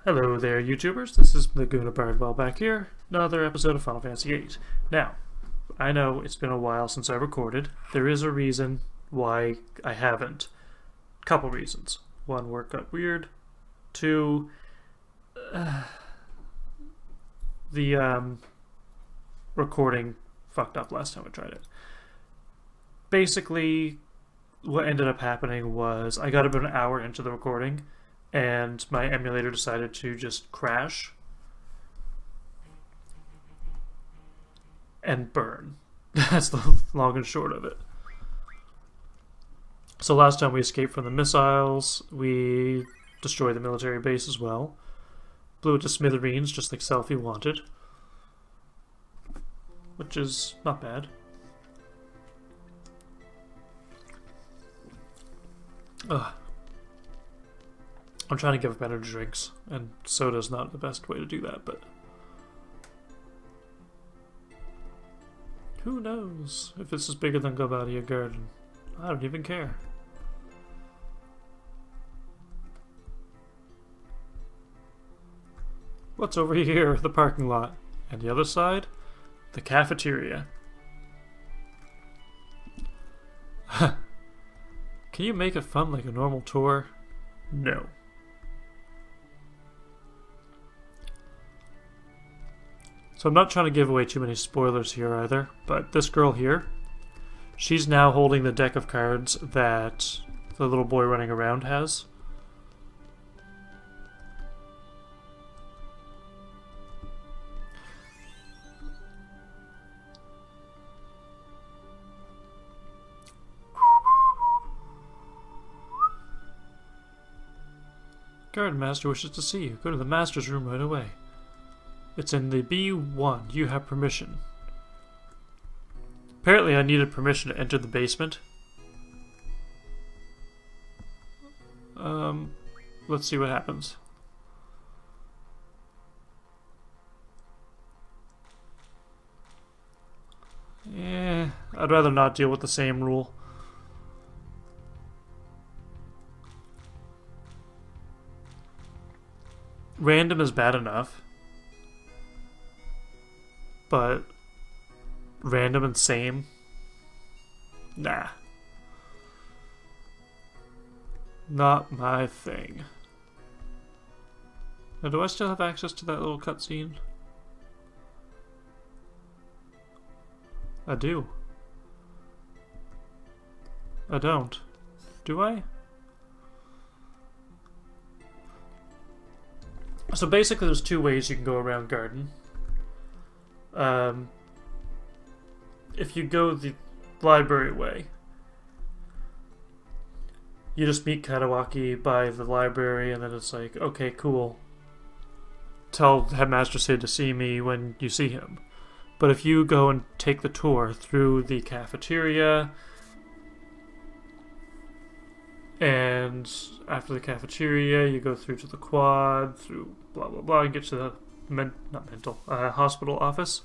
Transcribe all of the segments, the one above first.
Hello there, YouTubers. This is Laguna Bardwell back here. Another episode of Final Fantasy VIII. Now, I know it's been a while since I recorded. There is a reason why I haven't. Couple reasons. One, work got weird. Two, the recording fucked up last time I tried it. Basically, what ended up happening was I got about an hour into the recording and my emulator decided to just crash and burn. That's the long and short of it. So last time we escaped from the missiles, we destroyed the military base as well. Blew it to smithereens just like Selphie wanted. Which is not bad. Ugh. I'm trying to give better drinks, and soda's not the best way to do that, but who knows if this is bigger than Gobadia Garden. I don't even care. What's over here? The parking lot. And the other side? The cafeteria. Can you make it fun like a normal tour? No. So I'm not trying to give away too many spoilers here either, but this girl here, she's now holding the deck of cards that the little boy running around has. Garden Master wishes to see you. Go to the Master's room right away. It's in the B1. You have permission. Apparently I needed permission to enter the basement. Let's see what happens. I'd rather not deal with the same rule. Random is bad enough. But random and same? Nah. Not my thing. Now, do I still have access to that little cutscene? I do. I don't. Do I? So basically there's two ways you can go around Garden. If you go the library way, you just meet Katawaki by the library and then it's like, okay, cool. Tell Headmaster Sid to see me when you see him. But if you go and take the tour through the cafeteria, and after the cafeteria you go through to the quad, through blah blah blah, and get to the hospital office.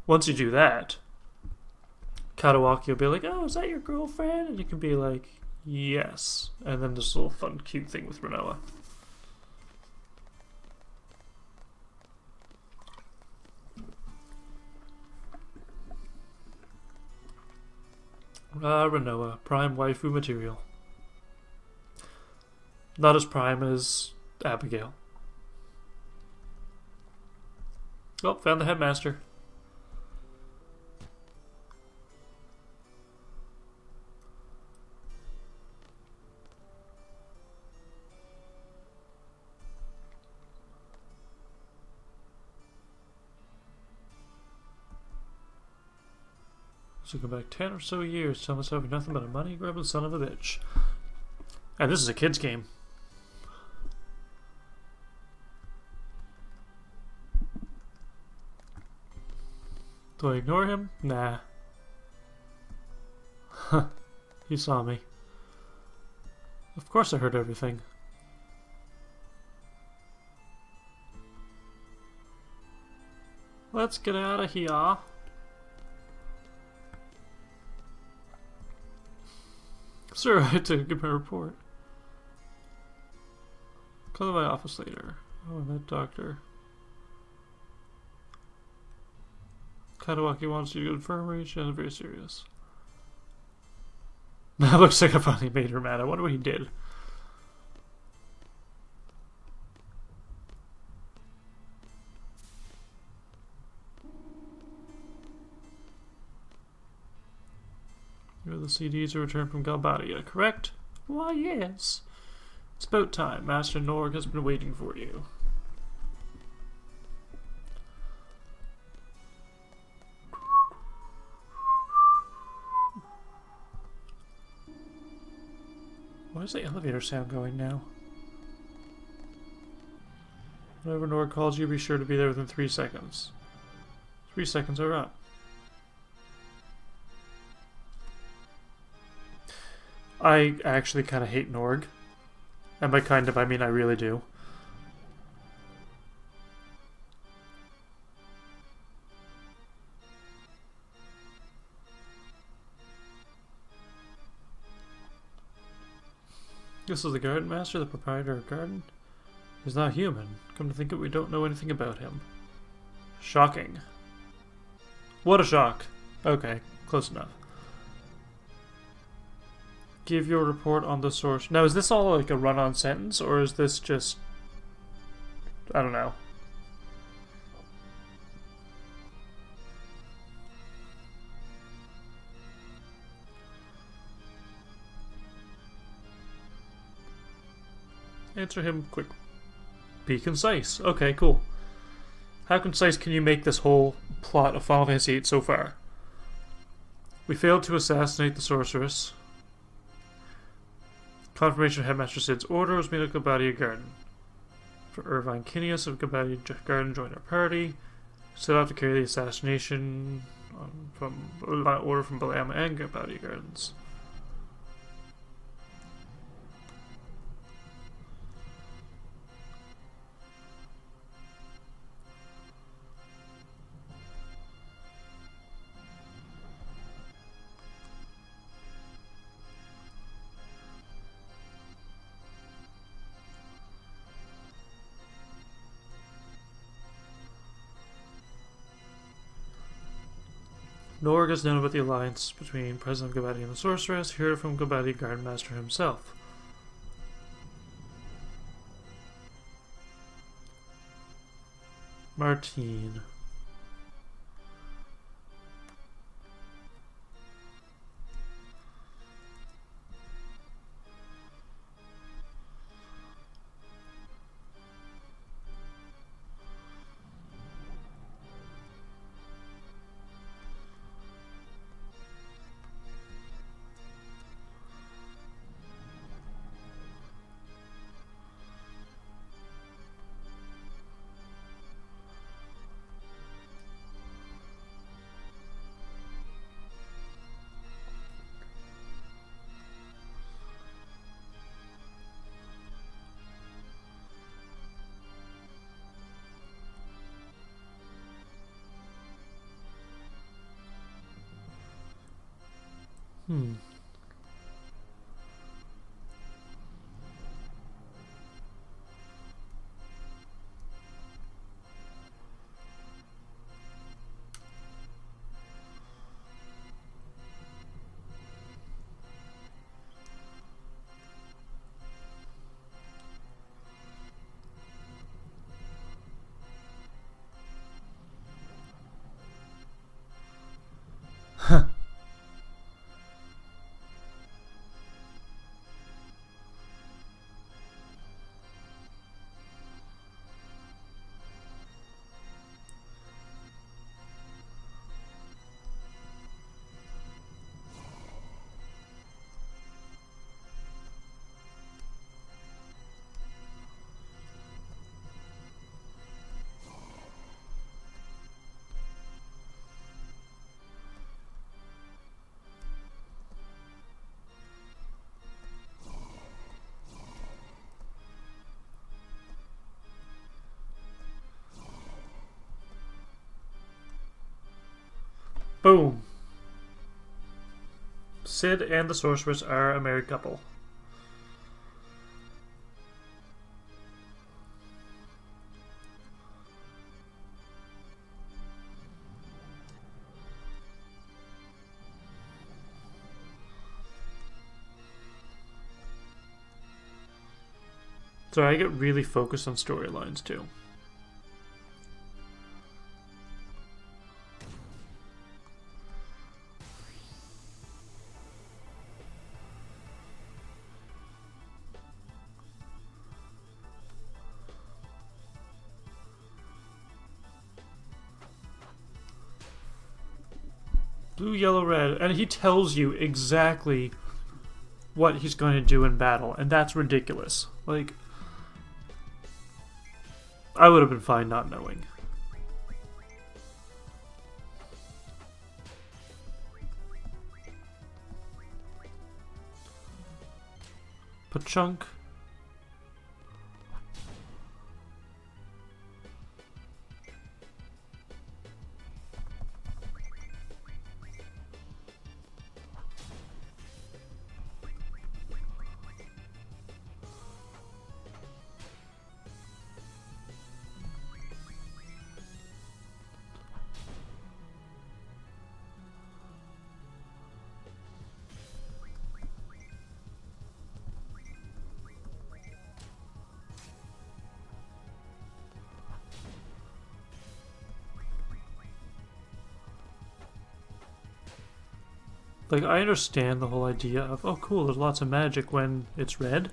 Once you do that, Katawaki will be like, oh, is that your girlfriend? And you can be like, yes. And then this little fun, cute thing with Renoa. Renoa, prime waifu material. Not as prime as Abigail. Oh, found the headmaster. So go back 10 or so years, tell myself you're nothing but a money-grubbing son of a bitch. And this is a kid's game. Do I ignore him? Nah. Huh. He saw me. Of course I heard everything. Let's get out of here. Sir, I had to give my report. Call my office later. Oh, that doctor. Katawaki wants you to infirmary. She is very serious. That looks like I finally made her mad. I wonder what he did. You're the CDs are returned from Galbadia, correct? Why, yes. It's about time. Master NORG has been waiting for you. Where's the elevator sound going now? Whenever NORG calls you, be sure to be there within 3 seconds. 3 seconds are up. I actually kind of hate NORG. And by kind of, I mean I really do. This is the garden master, the proprietor of garden. He's not human. Come to think of it, we don't know anything about him. Shocking. What a shock. Okay, close enough. Give your report on the source. Now, is this all like a run-on sentence, or is this just... I don't know. Answer him quick. Be concise. Okay, cool. How concise can you make this whole plot of Final Fantasy VIII so far? We failed to assassinate the sorceress. Confirmation of Headmaster Sid's order was made at Galbadia Garden. For Irvine Kineas of Galbadia Garden joined our party. Set out to carry the assassination from order from Balama and Galbadia Gardens. NORG has known about the alliance between President of Galbadia and the Sorceress, heard from Galbadia Garden Master himself. Martine. Boom. Sid and the Sorceress are a married couple. Sorry, I get really focused on storylines too. Blue, yellow, red, and he tells you exactly what he's going to do in battle, and that's ridiculous. Like, I would have been fine not knowing. Pachunk. Like, I understand the whole idea of, oh cool, there's lots of magic when it's red,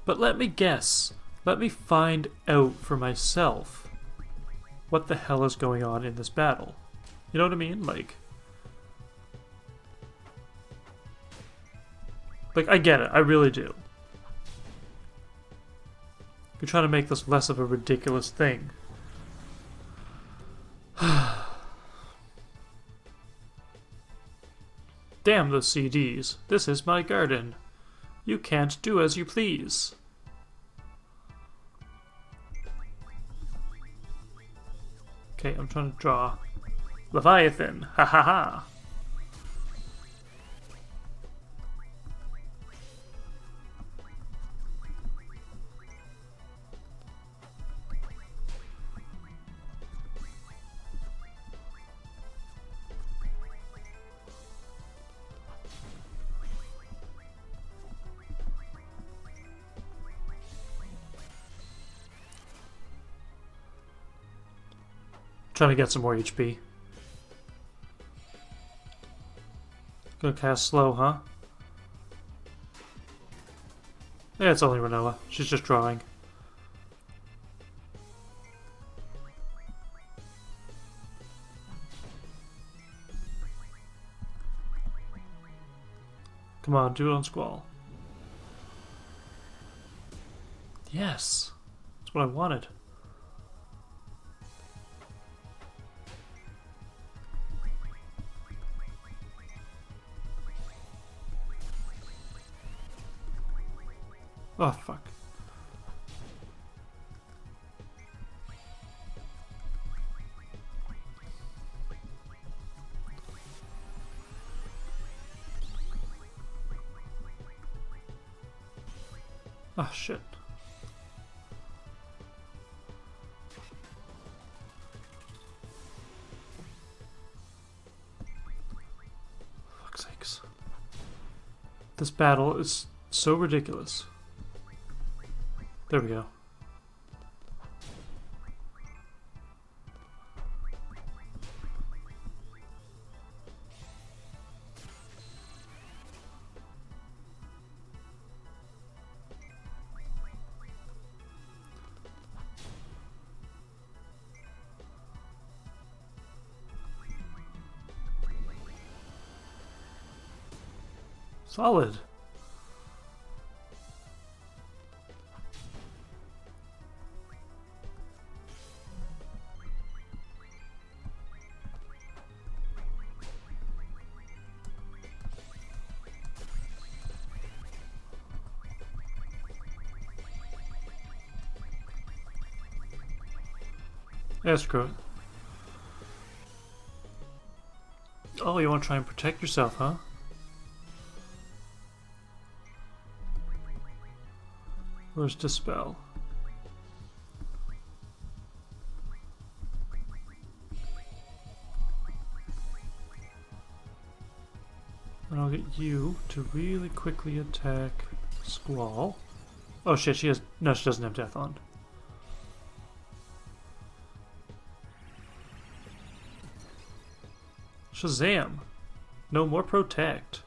but let me guess. Let me find out for myself what the hell is going on in this battle. You know what I mean? Like, I get it. I really do. You're trying to make this less of a ridiculous thing. Damn those CDs. This is my garden. You can't do as you please. Okay, I'm trying to draw Leviathan. Ha ha ha. Trying to get some more HP. Gonna cast slow, huh? Yeah, it's only Renoa. She's just drawing. Come on, do it on Squall. Yes! That's what I wanted. Oh, fuck. Oh, shit. Fuck's sakes. This battle is so ridiculous. There we go. Solid. Yeah, screw it. Oh, you want to try and protect yourself, huh? Where's Dispel? And I'll get you to really quickly attack Squall. Oh shit, she has... No, she doesn't have death on. Shazam! No more protect.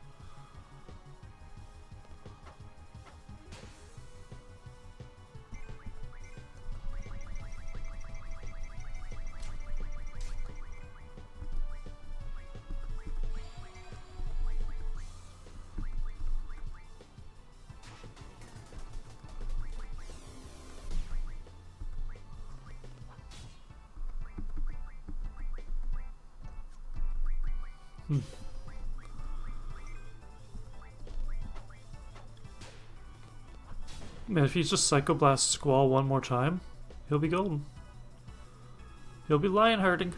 Man, if he's just Psychoblast Squall one more time, he'll be golden. He'll be lion herding.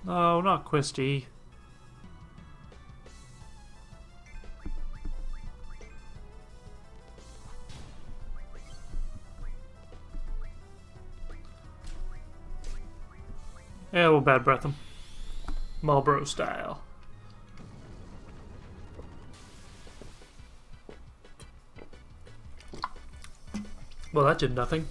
No, not Quisty. Yeah, we'll bad breath him. Marlboro style. Well, that did nothing.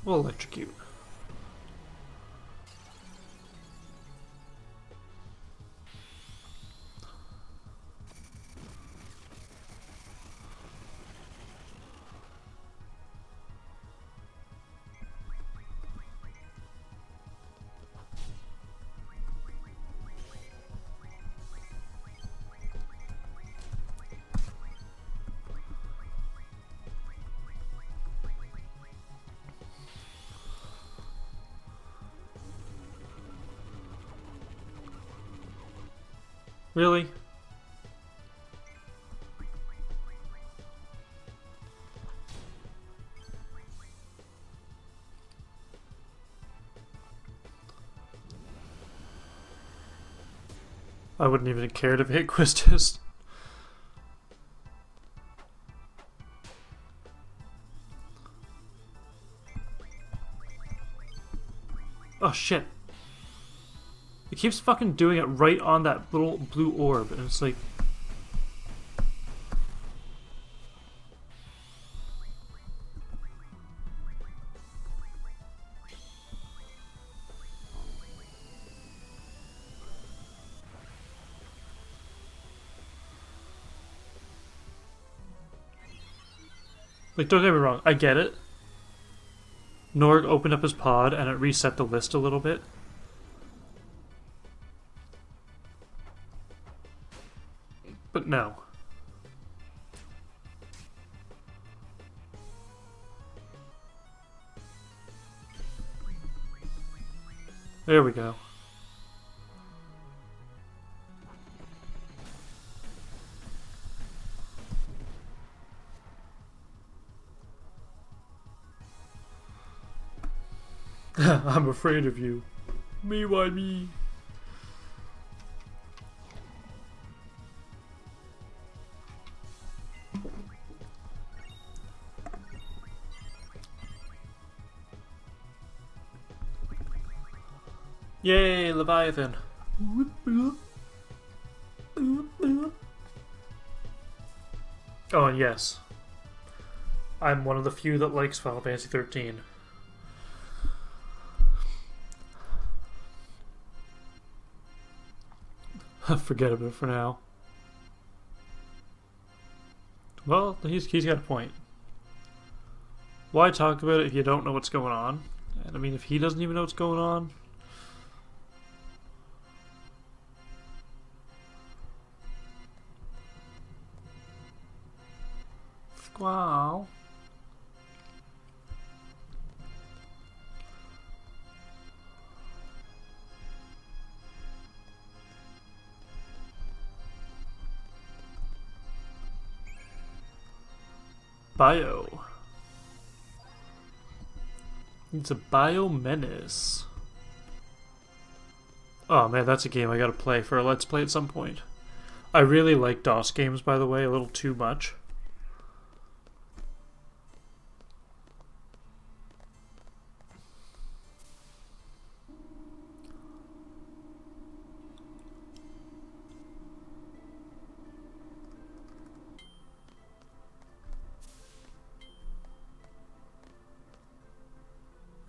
We'll electrocute. Really? I wouldn't even have cared if it hit Quistis. Oh shit. It keeps fucking doing it right on that little blue orb, and it's like... Like, don't get me wrong, I get it. NORG opened up his pod and it reset the list a little bit. But no. There we go. I'm afraid of you. Me, why me? Yay, Leviathan. Oh, and yes. I'm one of the few that likes Final Fantasy 13. Forget about it for now. Well, he's got a point. Why talk about it if you don't know what's going on? And I mean, if he doesn't even know what's going on... Squall. Bio. It's a bio menace. Oh man, that's a game I gotta play for a Let's Play at some point. I really like DOS games, by the way, a little too much.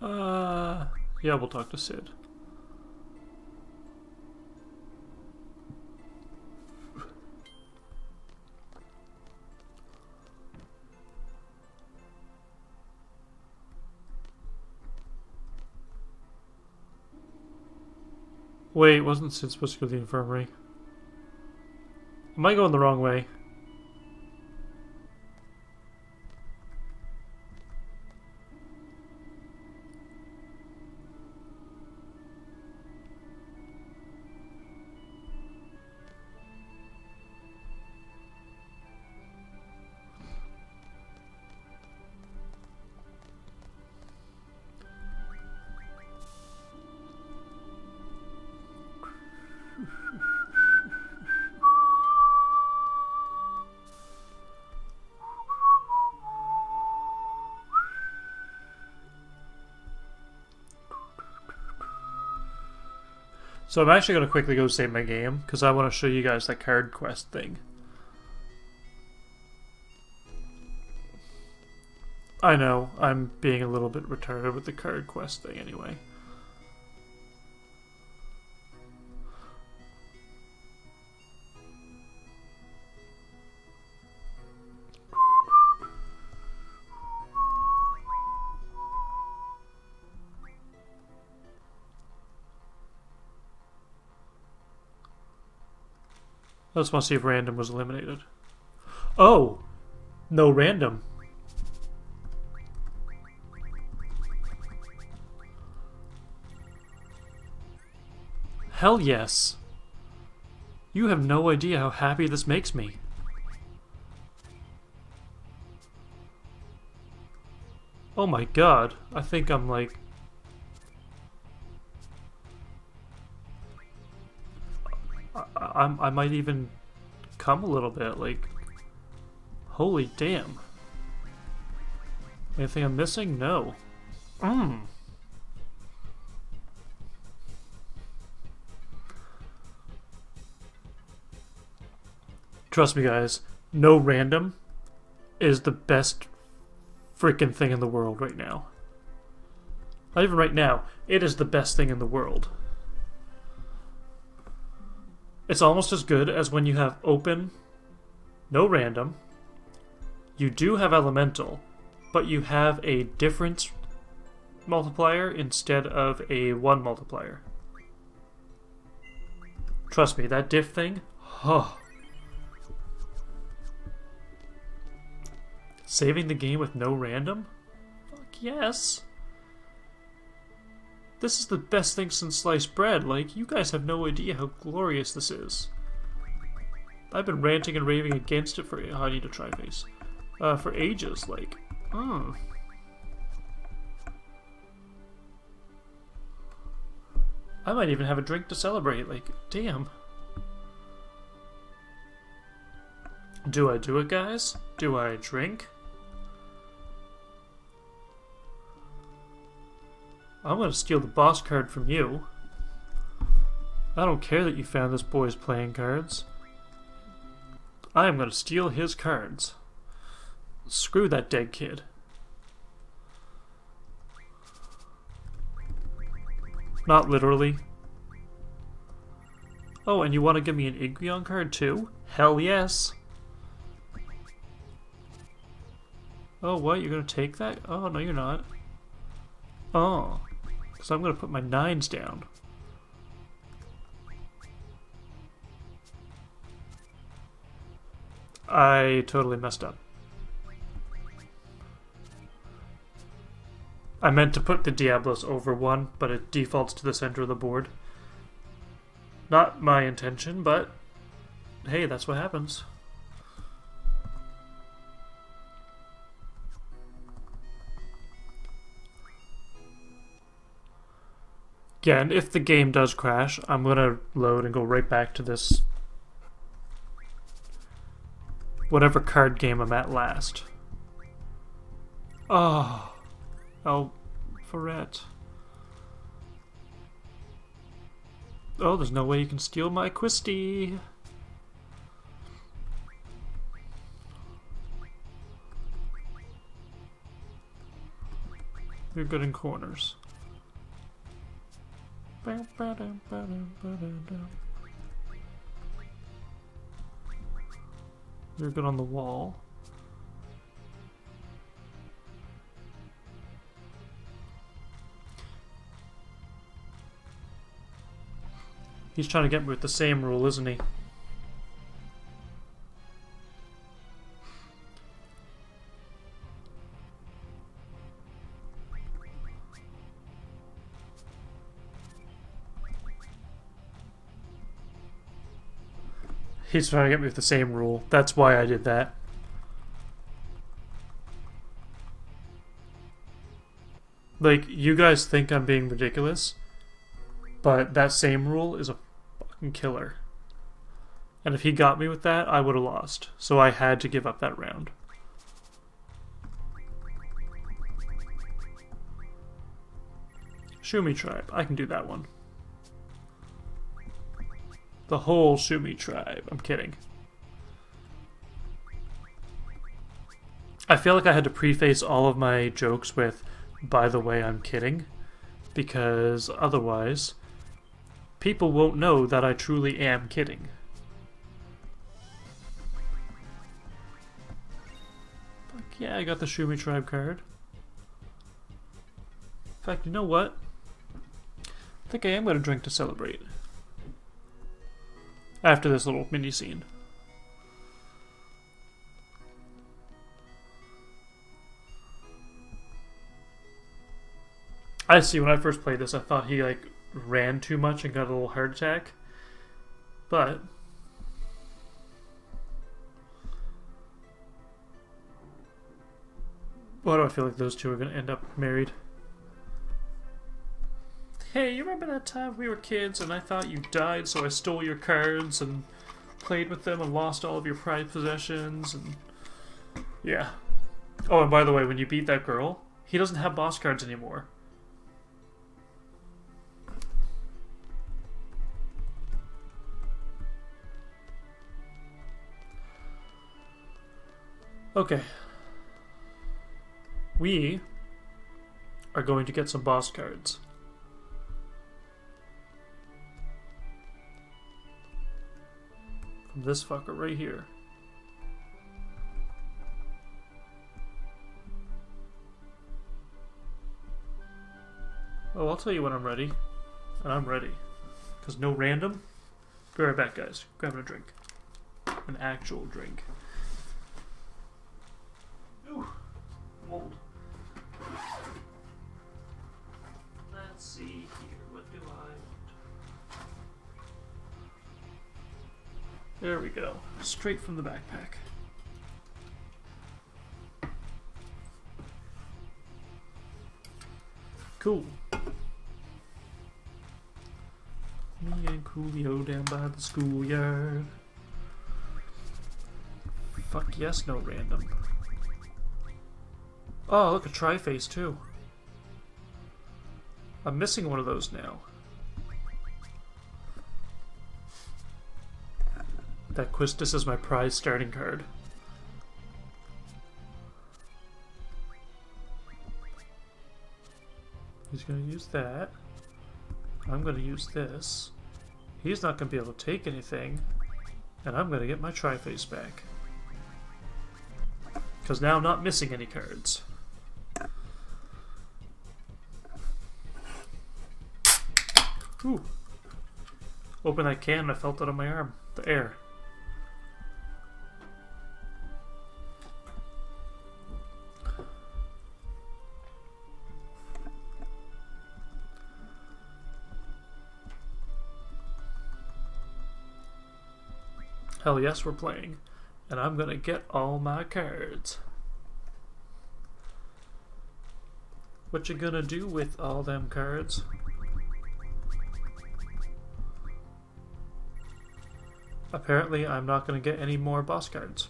Yeah, we'll talk to Sid. Wait, wasn't Sid supposed to go to the infirmary? Am I going the wrong way? So I'm actually going to quickly go save my game, because I want to show you guys that card quest thing. I know, I'm being a little bit retarded with the card quest thing anyway. I just want to see if random was eliminated. Oh! No random. Hell yes. You have no idea how happy this makes me. Oh my god. I think I'm like... I might even come a little bit, like... Holy damn. Anything I'm missing? No. Trust me guys, no random is the best freaking thing in the world right now. Not even right now, it is the best thing in the world. It's almost as good as when you have open, no random. You do have elemental, but you have a difference multiplier instead of a 1 multiplier. Trust me, that diff thing, oh. Saving the game with no random? Fuck yes. This is the best thing since sliced bread. Like, you guys have no idea how glorious this is. I've been ranting and raving against it for... Oh, I need to try face. For ages, like... I might even have a drink to celebrate, like, damn. Do I do it, guys? Do I drink? I'm gonna steal the boss card from you. I don't care that you found this boy's playing cards. I am gonna steal his cards. Screw that dead kid. Not literally. Oh, and you want to give me an Igrion card too? Hell yes! Oh, what? You're gonna take that? Oh, no you're not. Oh. Because I'm going to put my 9s down. I totally messed up. I meant to put the Diablos over 1, but it defaults to the center of the board. Not my intention, but hey, that's what happens. Again, if the game does crash, I'm gonna load and go right back to this whatever card game I'm at last. Oh, Alpharet. Oh, there's no way you can steal my Quisty. You're good in corners. You're good on the wall. He's trying to get me with the same rule, isn't he? He's trying to get me with the same rule. That's why I did that. Like, you guys think I'm being ridiculous, but that same rule is a fucking killer. And if he got me with that, I would have lost. So I had to give up that round. Shumi tribe. I can do that one. The whole Shumi tribe. I'm kidding. I feel like I had to preface all of my jokes with, by the way, I'm kidding. Because otherwise, people won't know that I truly am kidding. Fuck yeah, I got the Shumi tribe card. In fact, you know what? I think I am going to drink to celebrate. After this little mini scene. I see, when I first played this, I thought he, like, ran too much and got a little heart attack. But why do I feel like those two are going to end up married? Hey, you remember that time we were kids and I thought you died, so I stole your cards and played with them and lost all of your prized possessions and... Yeah. Oh, and by the way, when you beat that girl, he doesn't have boss cards anymore. Okay. We are going to get some boss cards. From this fucker right here. Oh, I'll tell you when I'm ready. And I'm ready. Because no random. Be right back, guys. Grabbing a drink. An actual drink. Ooh. Mold. Let's see here. What do I want? There we go. Straight from the backpack. Cool. Me and Coolio down by the schoolyard. Fuck yes, no random. Oh, look, a tri-face too. I'm missing one of those now. That Quistis is my prize starting card. He's going to use that. I'm going to use this. He's not going to be able to take anything. And I'm going to get my tri-face back. Because now I'm not missing any cards. Ooh. Open that can and I felt it on my arm. The air. Hell yes, we're playing. And I'm gonna get all my cards. What you gonna do with all them cards? Apparently, I'm not gonna get any more boss cards.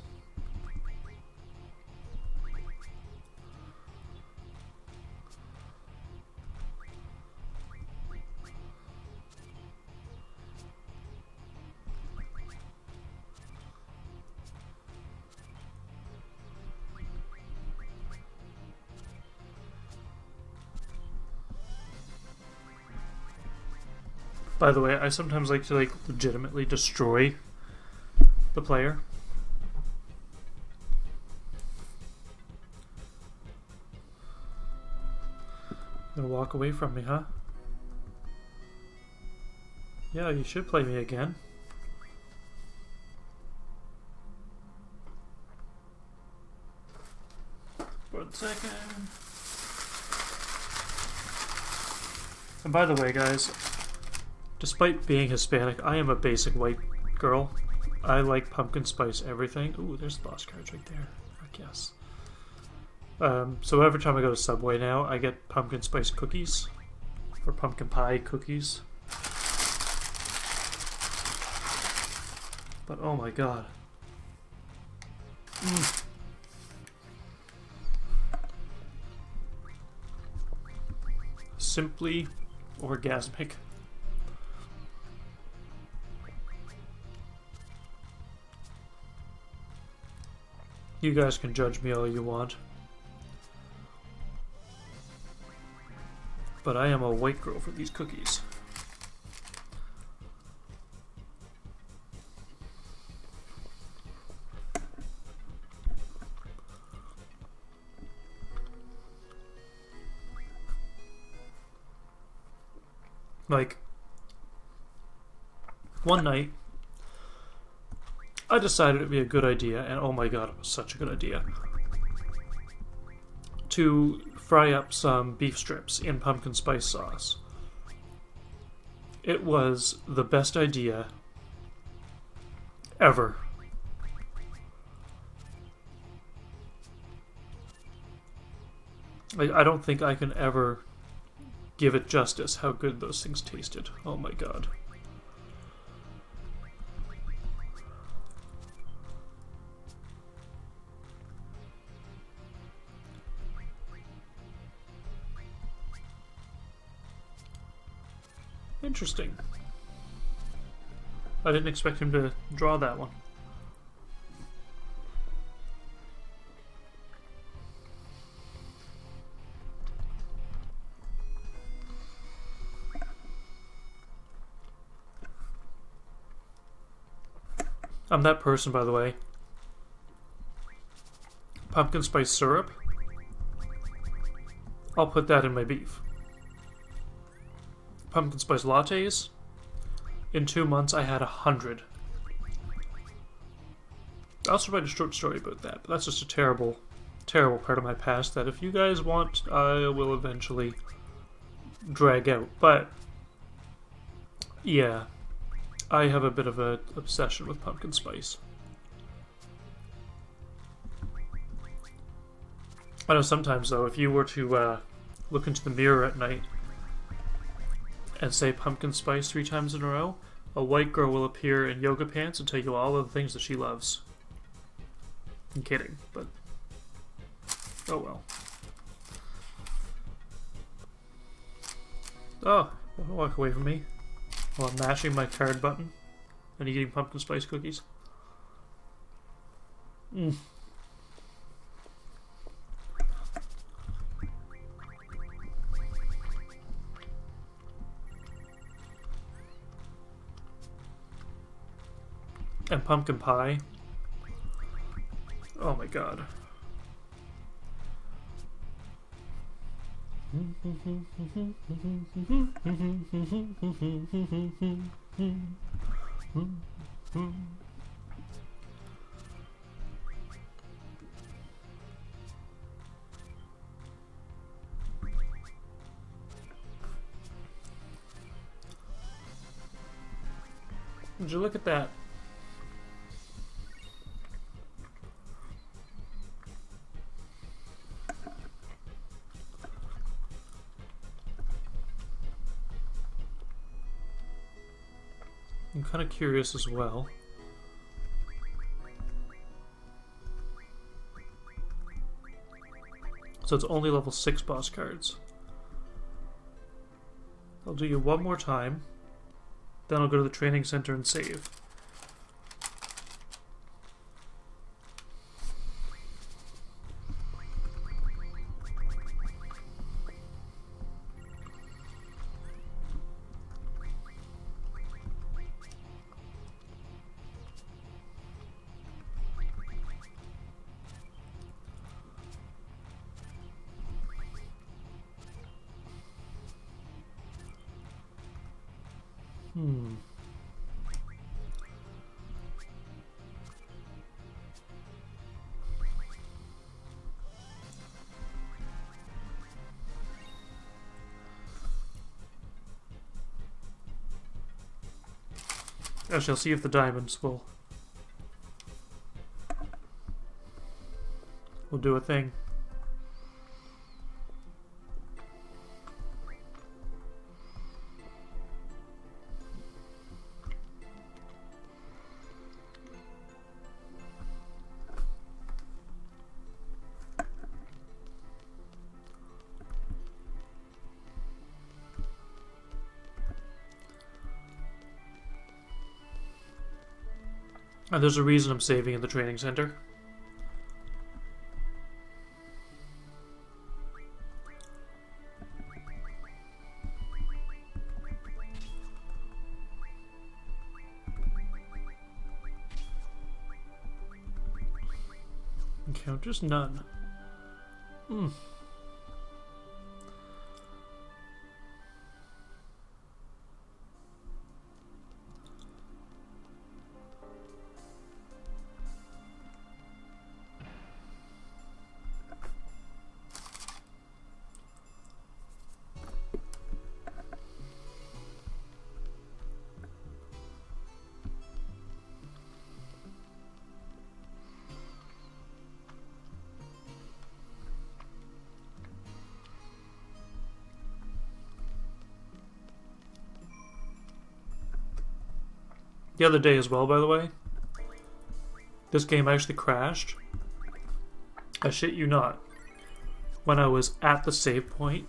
By the way, I sometimes like to legitimately destroy the player. Gonna walk away from me, huh? Yeah, you should play me again. One second. And by the way, guys, despite being Hispanic, I am a basic white girl. I like pumpkin spice everything. Ooh, there's the boss cards right there. I guess. So every time I go to Subway now, I get pumpkin spice cookies. Or pumpkin pie cookies. But oh my god. Simply orgasmic. You guys can judge me all you want. But I am a white girl for these cookies. Like, one night, I decided it'd be a good idea, and oh my god, it was such a good idea, to fry up some beef strips in pumpkin spice sauce. It was the best idea ever. I don't think I can ever give it justice how good those things tasted. Oh my god. Interesting. I didn't expect him to draw that one. I'm that person, by the way. Pumpkin spice syrup. I'll put that in my beef. Pumpkin spice lattes. In 2 months, I had 100. I also write a short story about that, but that's just a terrible, terrible part of my past that if you guys want, I will eventually drag out. But, yeah. I have a bit of an obsession with pumpkin spice. I know sometimes, though, if you were to look into the mirror at night and say pumpkin spice 3 times in a row, a white girl will appear in yoga pants and tell you all of the things that she loves. I'm kidding, but oh well. Oh, don't walk away from me while I'm mashing my card button and eating pumpkin spice cookies. And pumpkin pie. Oh my god. Would you look at that? I'm kind of curious as well. So it's only level 6 boss cards. I'll do you one more time. Then I'll go to the training center and save. I shall see if the diamonds will do a thing. And there's a reason I'm saving in the training center. Encounters none. The other day as well, by the way, this game actually crashed. I shit you not. When I was at the save point,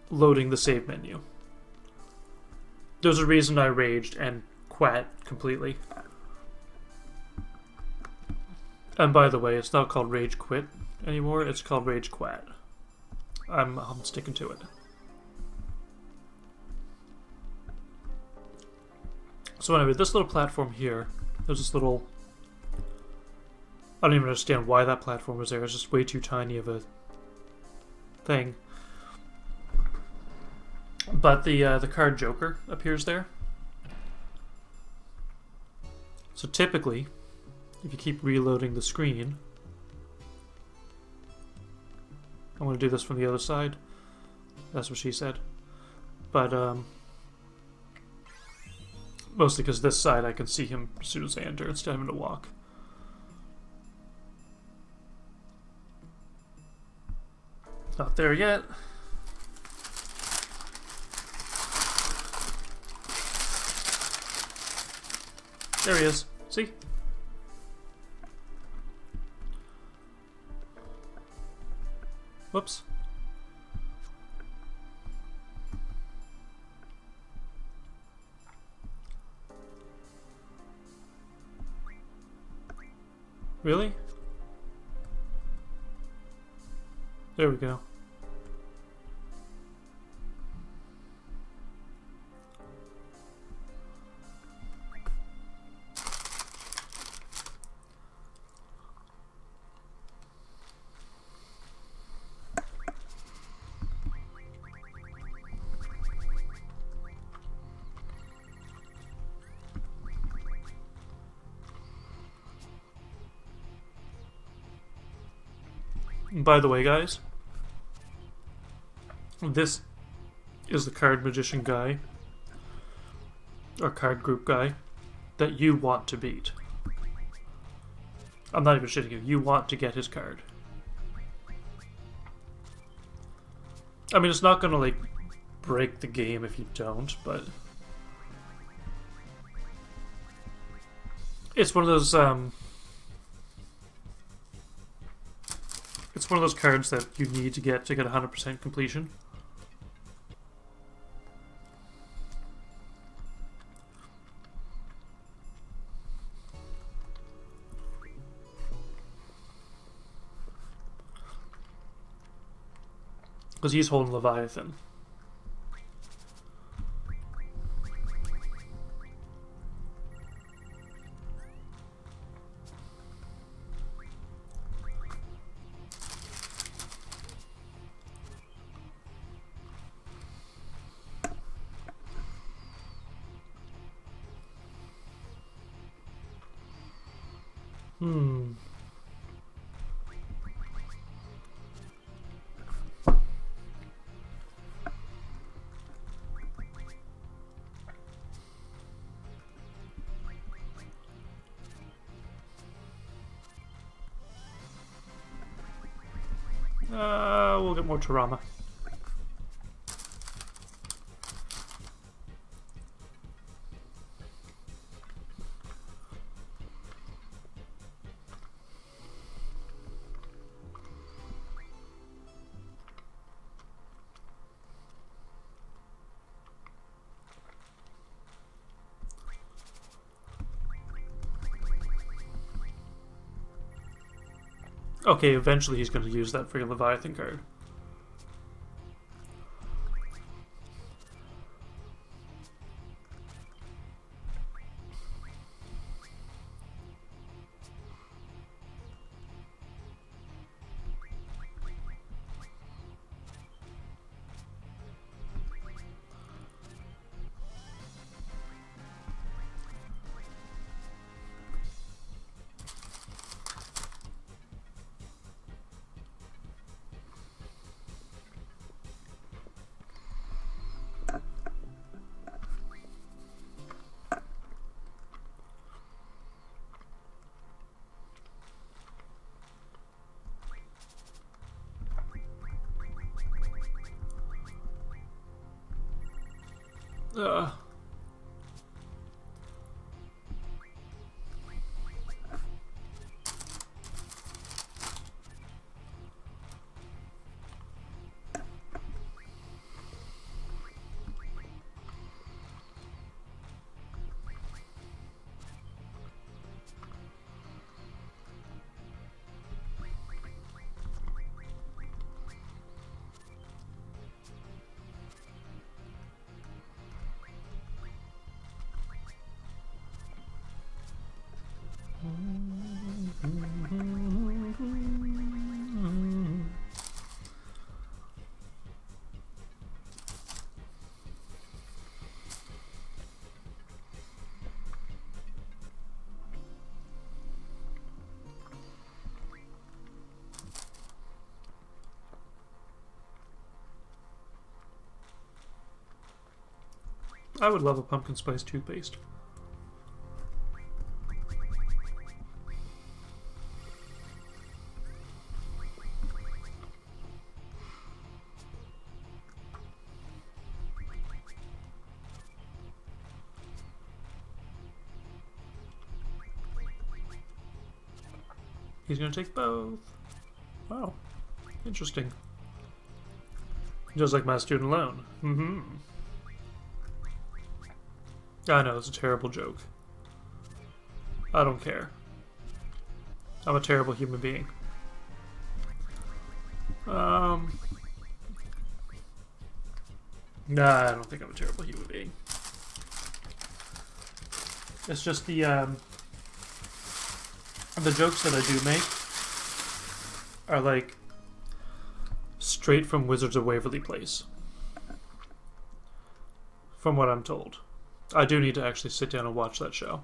loading the save menu. There's a reason I raged and quat completely. And by the way, it's not called Rage Quit anymore, it's called Rage Quat. I'm sticking to it. So anyway, this little platform here, there's this little... I don't even understand why that platform was there, it's just way too tiny of a thing. But the card Joker appears there. So typically, if you keep reloading the screen... I'm going to do this from the other side. That's what she said. But, mostly because this side I can see him as soon as I enter instead of having to walk. Not there yet. There he is. See? Whoops. Really? There we go. By the way, guys, this is the card magician guy, or card group guy, that you want to beat. I'm not even shitting you. You want to get his card. I mean, it's not gonna, like, break the game if you don't, but... It's one of those, It's one of those cards that you need to get 100% completion. Because he's holding Leviathan. Hmm. We'll get more Tarama. Okay, eventually he's going to use that for your Leviathan card. Uh. I would love a pumpkin spice toothpaste. He's gonna take both. Wow. Interesting. Just like my student loan. Mm-hmm. I know, it's a terrible joke. I don't care. I'm a terrible human being. Nah, I don't think I'm a terrible human being. It's just the jokes that I do make are like straight from Wizards of Waverly Place. From what I'm told. I do need to actually sit down and watch that show.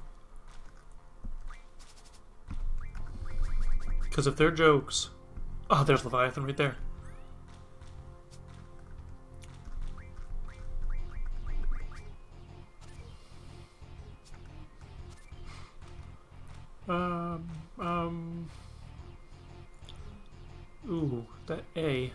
Because if they're jokes... Oh, there's Leviathan right there. Ooh, that A.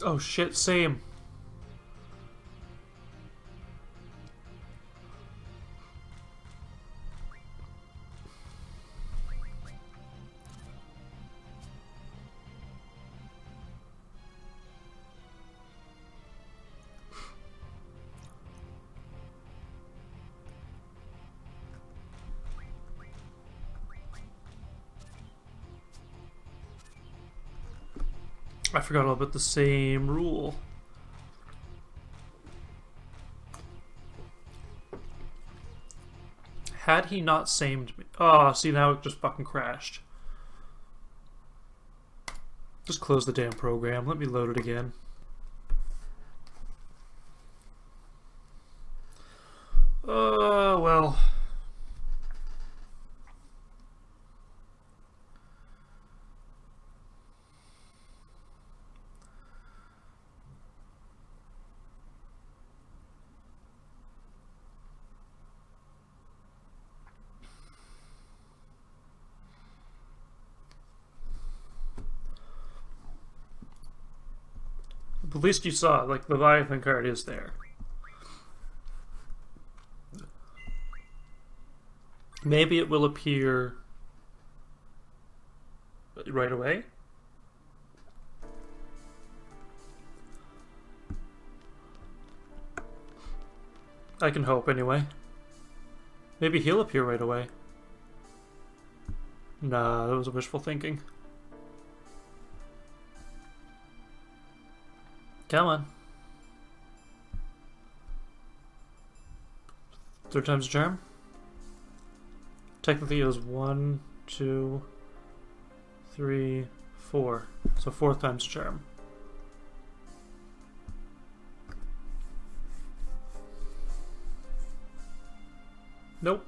Oh shit, same. I forgot all about the same rule. Had he not samed me... Oh, see, now it just fucking crashed. Just close the damn program. Let me load it again. Well. At least you saw, like, the Leviathan card is there. Maybe it will appear right away. I can hope anyway. Maybe he'll appear right away. Nah, that was wishful thinking. Come on. Third time's a charm? Technically it was 1, 2, 3, 4. So fourth time's a charm. Nope.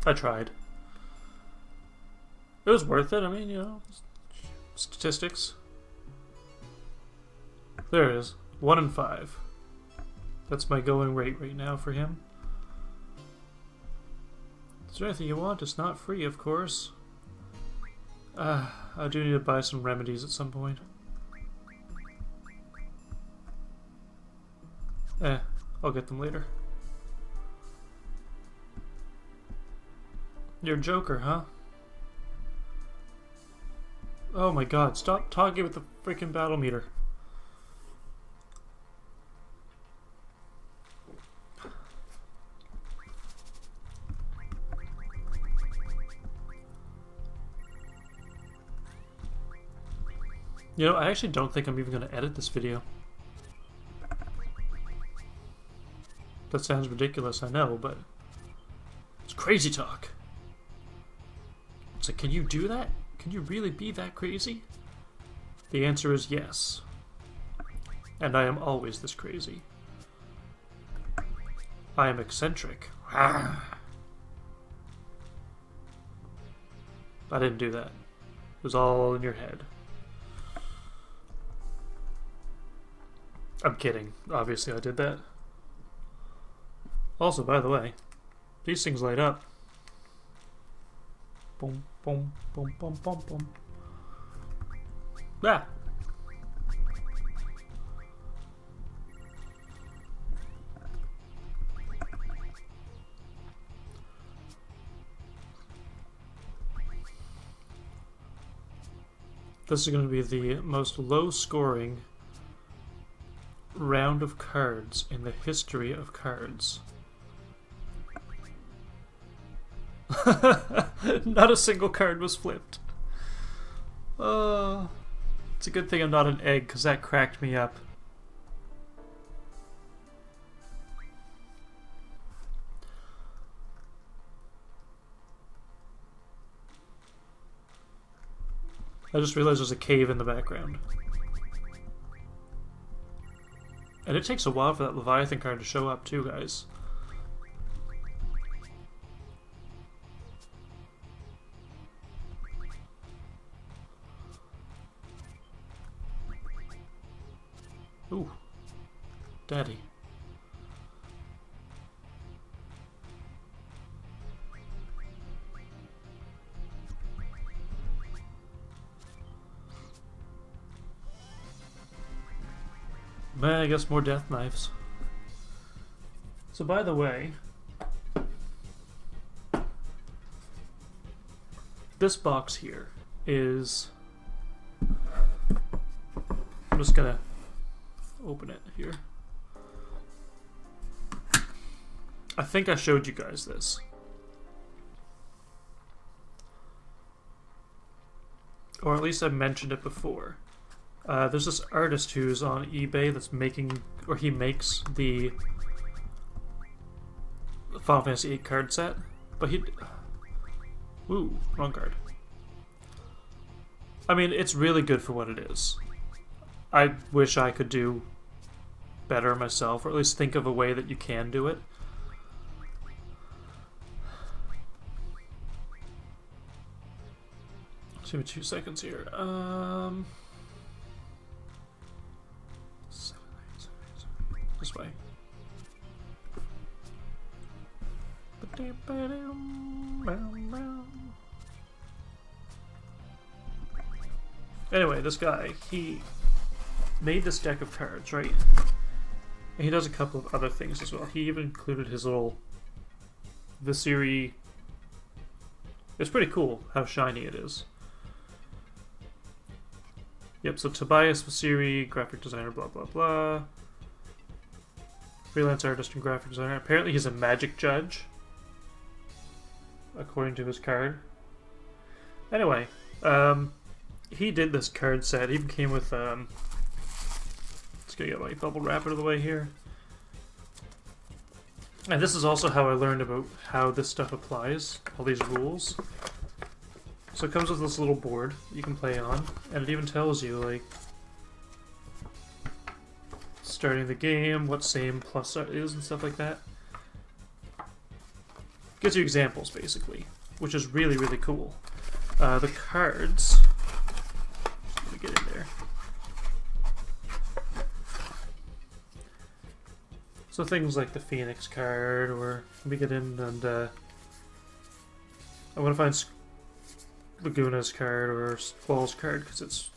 I tried. It was worth it. I mean, you know, statistics. There it is. 1 in 5. That's my going rate right now for him. Is there anything you want? It's not free, of course. I do need to buy some remedies at some point. I'll get them later. You're a joker, huh? Oh my god, stop talking with the freaking battle meter. You know, I actually don't think I'm even going to edit this video. That sounds ridiculous, I know, but it's crazy talk. It's like, can you do that? Can you really be that crazy? The answer is yes. And I am always this crazy. I am eccentric. I didn't do that. It was all in your head. I'm kidding. Obviously I did that. Also, by the way, these things light up. Boom, boom, boom, boom, boom, boom. Ah! This is going to be the most low-scoring round of cards in the history of cards. Not a single card was flipped. It's a good thing I'm not an egg, because that cracked me up. I just realized there's a cave in the background. And it takes a while for that Leviathan card to show up too, guys. Ooh. Daddy. I guess more death knives. So by the way, this box here is... I'm just gonna open it here. I think I showed you guys this. Or at least I mentioned it before. There's this artist who's on eBay that's making, or he makes the Final Fantasy VIII card set, but he... Ooh, wrong card. I mean, it's really good for what it is. I wish I could do better myself, or at least think of a way that you can do it. Just give me 2 seconds here. 7, 8, 7, 8. This way. Anyway, this guy, he made this deck of cards, right? And he does a couple of other things as well. He even included his little VIII. It's pretty cool how shiny it is. Yep, so Tobias VIII, graphic designer, blah blah blah. Freelance artist and graphic designer. Apparently he's a magic judge, according to his card. Anyway, he did this card set. He even came with, let's get my bubble wrap out of the way here. And this is also how I learned about how this stuff applies, all these rules. So it comes with this little board you can play on, and it even tells you, like, starting the game, what same plus is and stuff like that. Gives you examples, basically, which is really, really cool. The cards... Let me get in there. So things like the Phoenix card, or let me get in and I want to find Laguna's card or Squall's card, because it's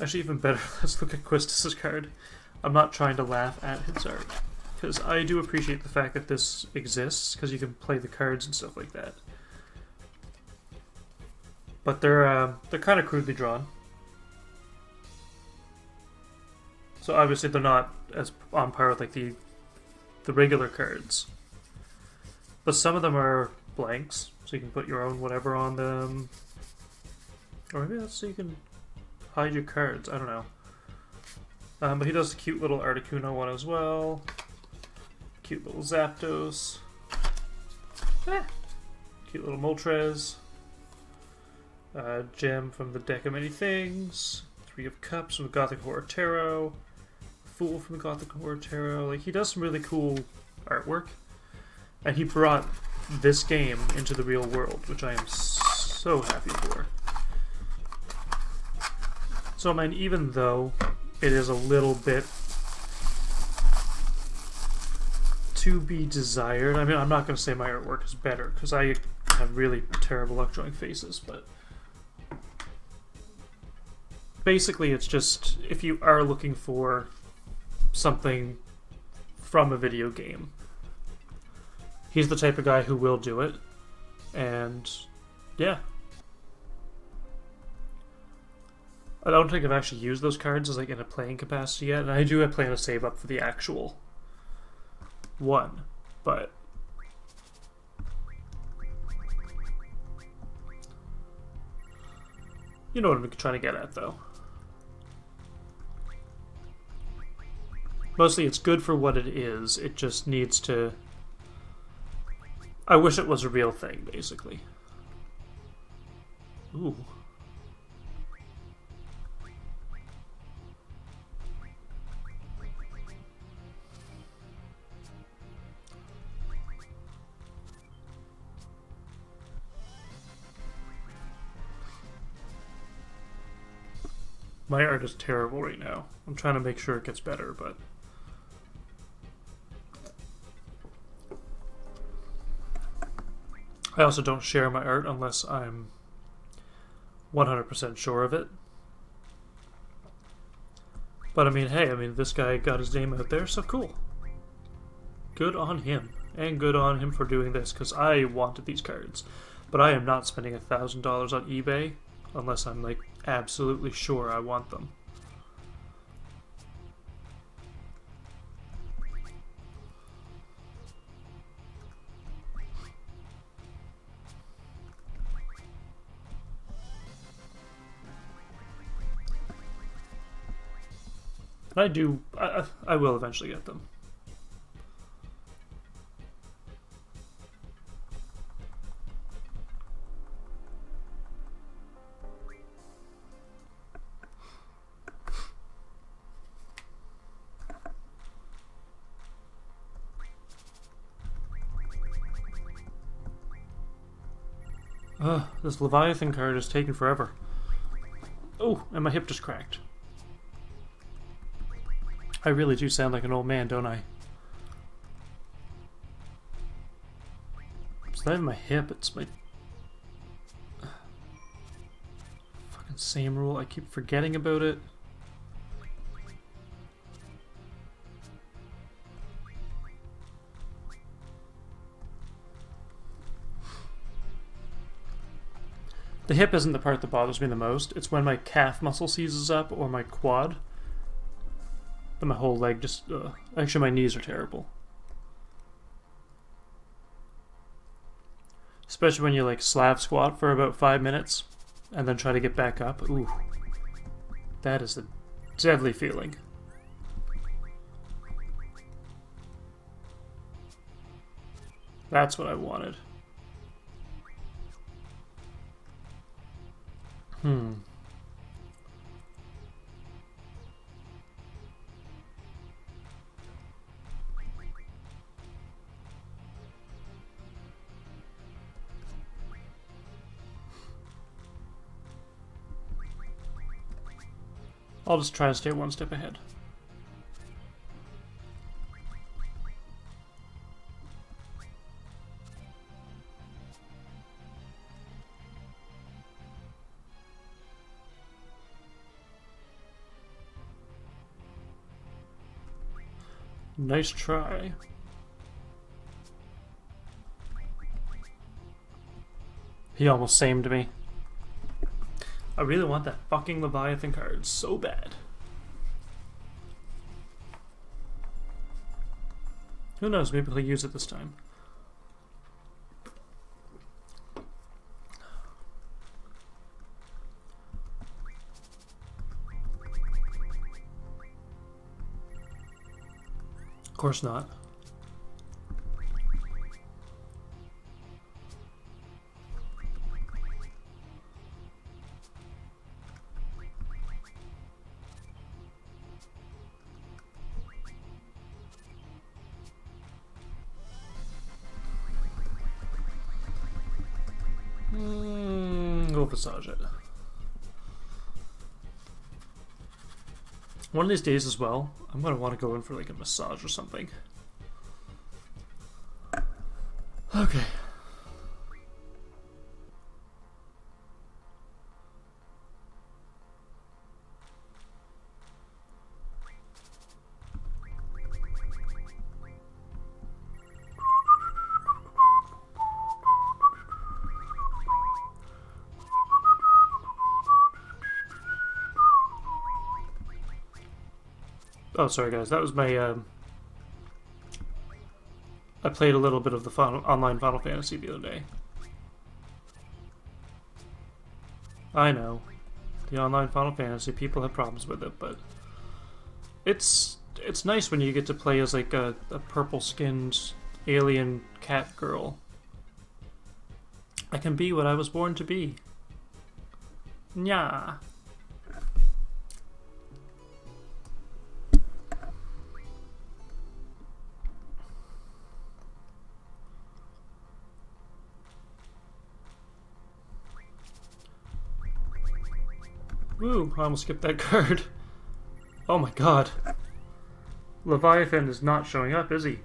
actually even better. Let's look at Quistis' card. I'm not trying to laugh at his art, because I do appreciate the fact that this exists, because you can play the cards and stuff like that. But they're kind of crudely drawn. So obviously they're not as on par with like the regular cards. But some of them are blanks, so you can put your own whatever on them. Or maybe that's so you can hide your cards, I don't know. But he does a cute little Articuno one as well. Cute little Zapdos. Cute little Moltres. Gem from the Deck of Many Things. 3 of Cups from the Gothic Horror Tarot. Fool from the Gothic Horror Tarot. Like, he does some really cool artwork. And he brought this game into the real world, which I am so happy for. So, I mean, even though it is a little bit to be desired, I mean, I'm not going to say my artwork is better, because I have really terrible luck drawing faces, but basically it's just, if you are looking for something from a video game, he's the type of guy who will do it. And yeah, I don't think I've actually used those cards as like in a playing capacity yet, and I do plan to save up for the actual one, but you know what I'm trying to get at, though. Mostly it's good for what it is, it just needs to... I wish it was a real thing, basically. Ooh. My art is terrible right now. I'm trying to make sure it gets better, but... I also don't share my art unless I'm 100% sure of it. But I mean, hey, this guy got his name out there, so cool. Good on him. And good on him for doing this, because I wanted these cards. But I am not spending $1,000 on eBay unless I'm like absolutely sure I want them. And I will eventually get them. Ugh, this Leviathan card is taking forever. Oh, and my hip just cracked. I really do sound like an old man, don't I? It's not even my hip, it's my... fucking same rule, I keep forgetting about it. The hip isn't the part that bothers me the most. It's when my calf muscle seizes up or my quad. Then my whole leg just... actually, my knees are terrible. Especially when you like Slav squat for about 5 minutes and then try to get back up. Ooh. That is a deadly feeling. That's what I wanted. I'll just try to stay one step ahead. Nice try. He almost samed me. I really want that fucking Leviathan card so bad. Who knows, maybe he'll use it this time. Of course not. Go massage it. One of these days as well, I'm gonna want to go in for like a massage or something. Okay. Oh, sorry guys, that was my, I played a little bit of the online Final Fantasy the other day. I know, the online Final Fantasy, people have problems with it, but it's nice when you get to play as like a purple-skinned alien cat girl. I can be what I was born to be. Nya. Woo, I almost skipped that card. Oh my god. Leviathan is not showing up, is he?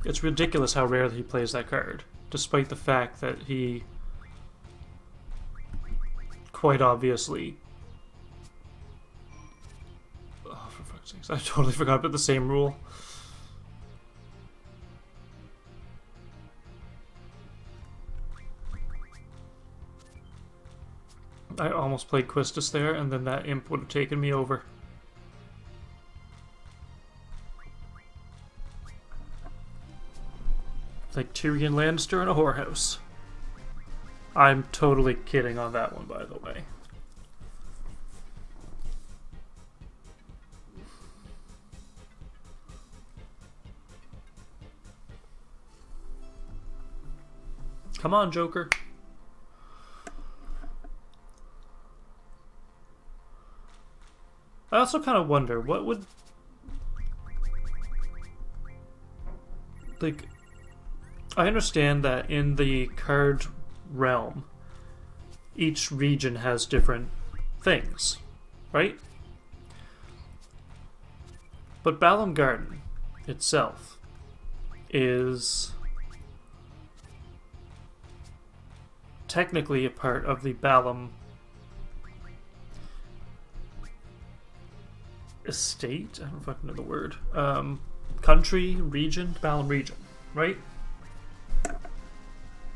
It's ridiculous how rarely he plays that card, despite the fact that he quite obviously... Oh, for fuck's sakes, I totally forgot about the same rule. I almost played Quistis there, and then that imp would have taken me over. It's like Tyrion Lannister in a whorehouse. I'm totally kidding on that one, by the way. Come on, Joker. I also kind of wonder, what would... like... I understand that in the card realm, each region has different things, right? But Balam Garden itself is technically a part of the Balam estate? I don't fucking know the word. Country, region, Balam region, right?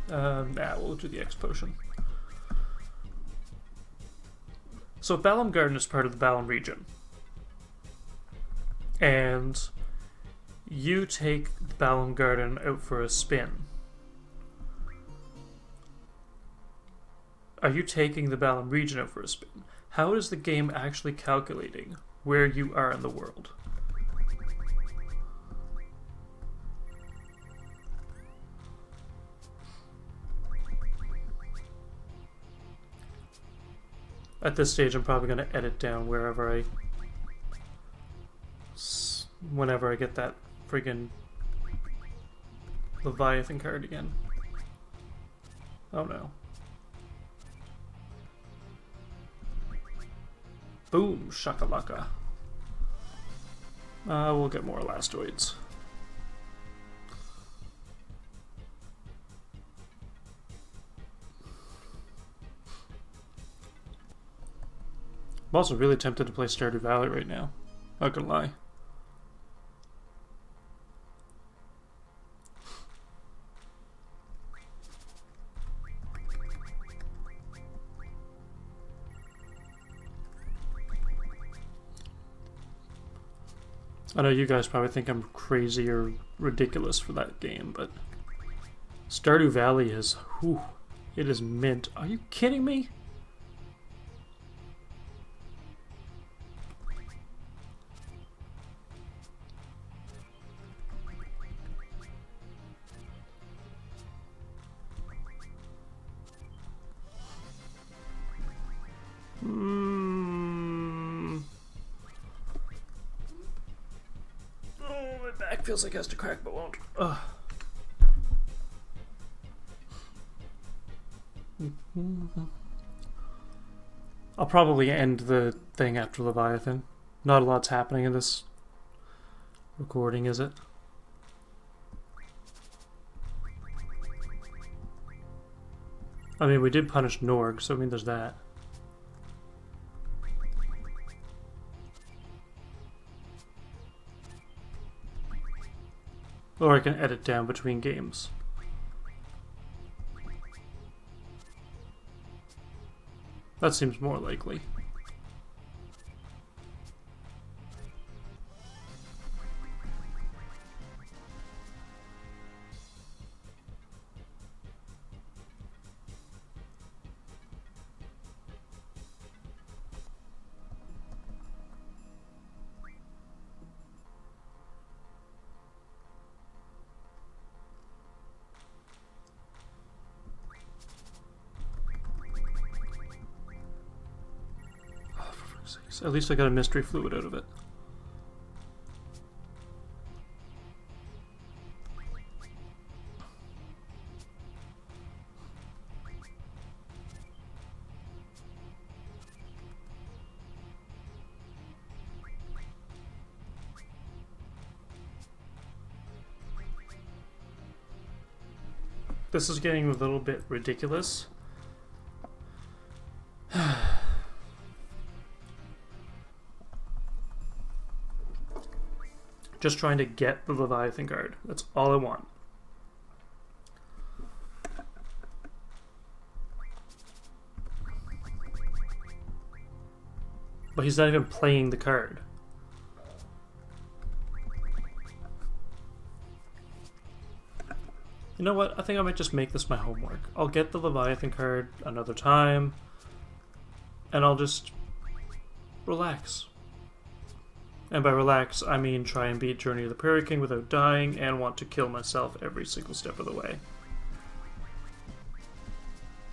We'll do the X potion. So Balam Garden is part of the Balam region. And you take the Balam Garden out for a spin. Are you taking the Balam region out for a spin? How is the game actually calculating where you are in the world? At this stage, I'm probably going to edit down whenever I get that friggin' Leviathan card again. Oh no. Boom, shakalaka. We'll get more elastoids. I'm also really tempted to play Stardew Valley right now. Not gonna lie. I know you guys probably think I'm crazy or ridiculous for that game, but Stardew Valley is, whew, it is mint. Are you kidding me? Feels like it has to crack, but won't. Ugh. I'll probably end the thing after Leviathan. Not a lot's happening in this recording, is it? I mean, we did punish NORG, so I mean, there's that. Or I can edit down between games. That seems more likely. At least I got a mystery fluid out of it. This is getting a little bit ridiculous. Just trying to get the Leviathan card. That's all I want. But he's not even playing the card. You know what? I think I might just make this my homework. I'll get the Leviathan card another time, and I'll just relax. And by relax, I mean try and beat Journey of the Prairie King without dying and want to kill myself every single step of the way.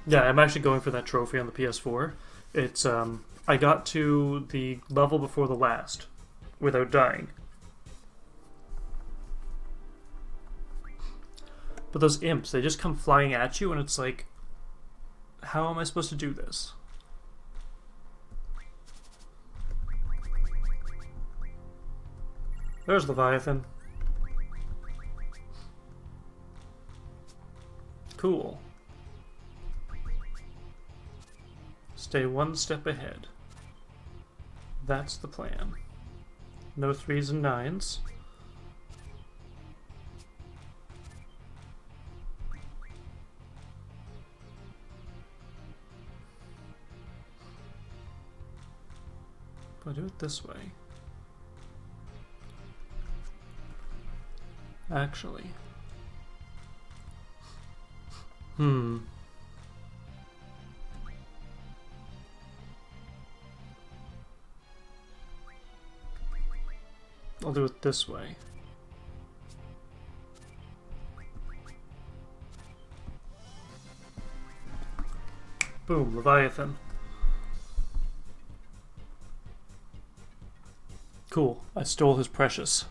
Yeah, I'm actually going for that trophy on the PS4. It's, I got to the level before the last without dying. But those imps, they just come flying at you, and it's like, how am I supposed to do this? There's Leviathan. Cool. Stay one step ahead. That's the plan. No 3s and 9s. I'll do it this way. Actually. I'll do it this way. Boom, Leviathan. Cool, I stole his precious.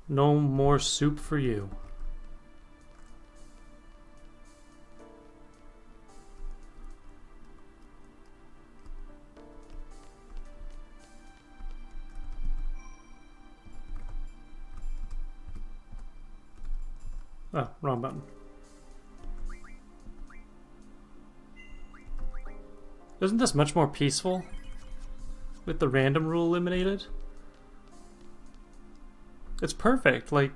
No more soup for you. Oh, wrong button. Isn't this much more peaceful? With the random rule eliminated? It's perfect, like...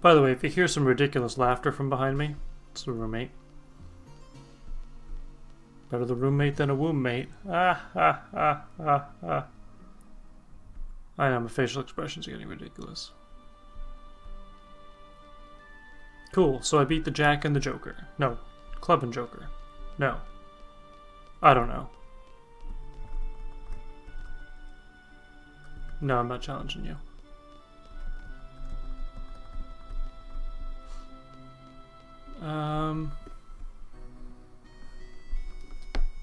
By the way, if you hear some ridiculous laughter from behind me, it's the roommate. Better the roommate than a womb-mate. Ah, ah, ah, ah, ah. I know, my facial expressions are getting ridiculous. Cool, so I beat the Jack and the Joker. No, Club and Joker. No. I don't know. No, I'm not challenging you.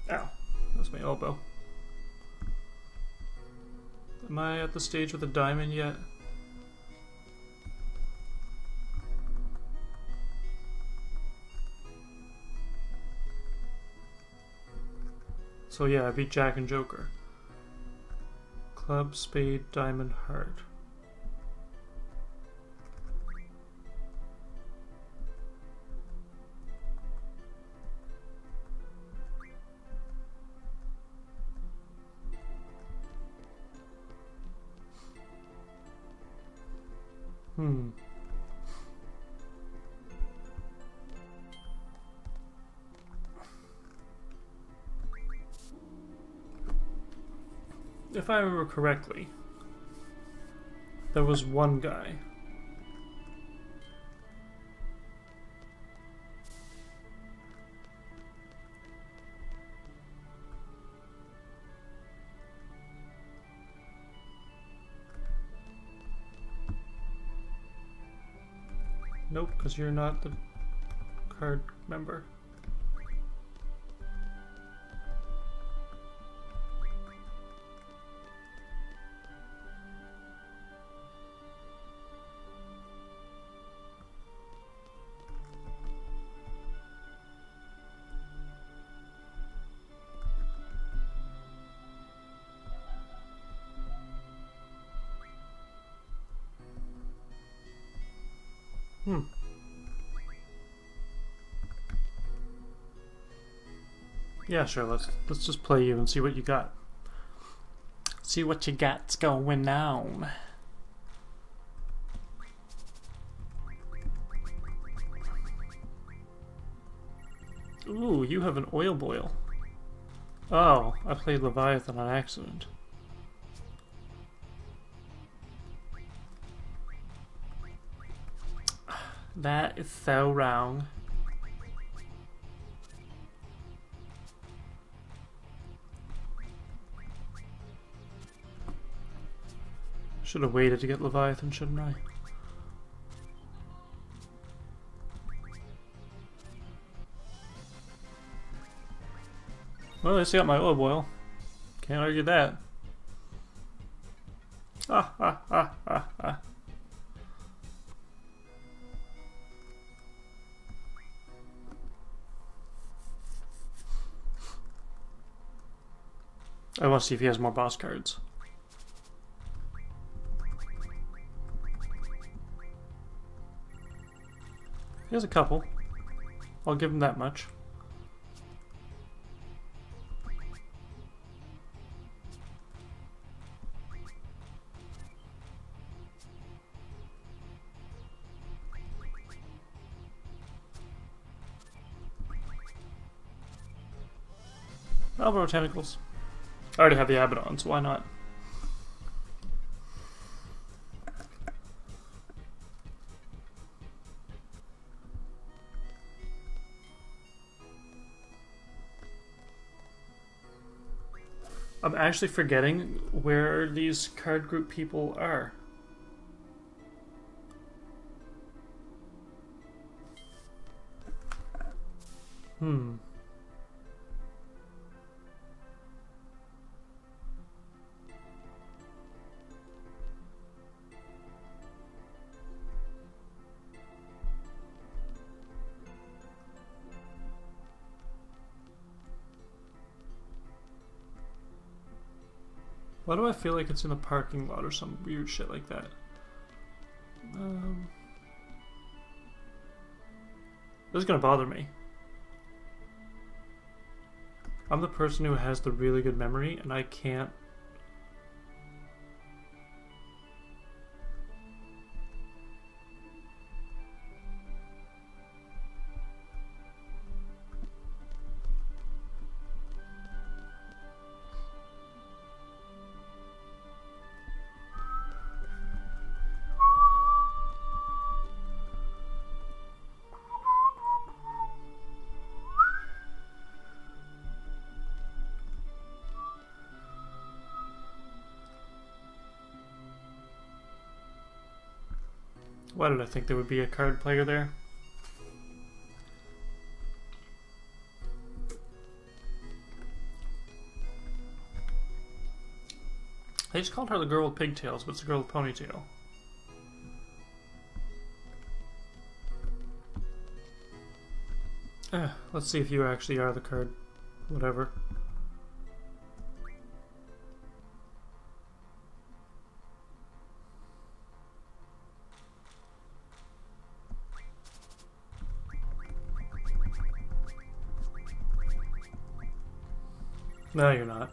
Ow. That's my elbow. Am I at the stage with a diamond yet? So yeah, I beat Jack and Joker. Club, spade, diamond, heart. If I remember correctly, there was one guy. Nope, because you're not the card member. Yeah, sure, let's just play you and see what you got. See what you got's going on. Ooh, you have an oil boil. Oh, I played Leviathan on accident. That is so wrong. Should have waited to get Leviathan, shouldn't I? Well, they got my olive oil. Can't argue that. Ah, ah, ah, ah, ah. I want to see if he has more boss cards. He has a couple. I'll give him that much. Alvaro Tentacles. I already have the Abaddon, so why not? I'm actually forgetting where these card group people are. Why do I feel like it's in a parking lot or some weird shit like that? This is gonna bother me. I'm the person who has the really good memory, and I can't... Why did I think there would be a card player there? They just called her the girl with pigtails, but it's the girl with ponytail. Let's see if you actually are the card. Whatever. No, you're not.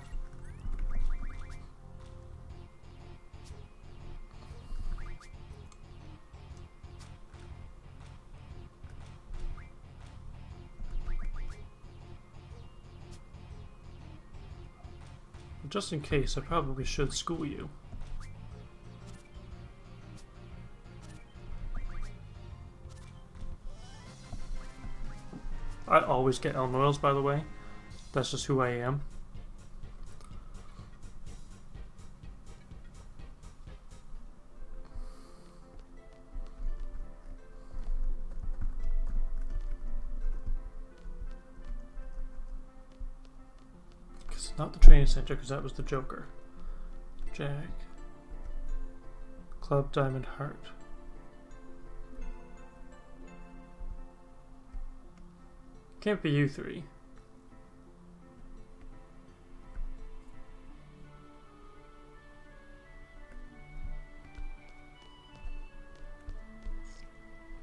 Just in case, I probably should school you. I always get elm oils, by the way. That's just who I am. Not the training center, because that was the Joker. Jack. Club, Diamond, Heart. Can't be you three.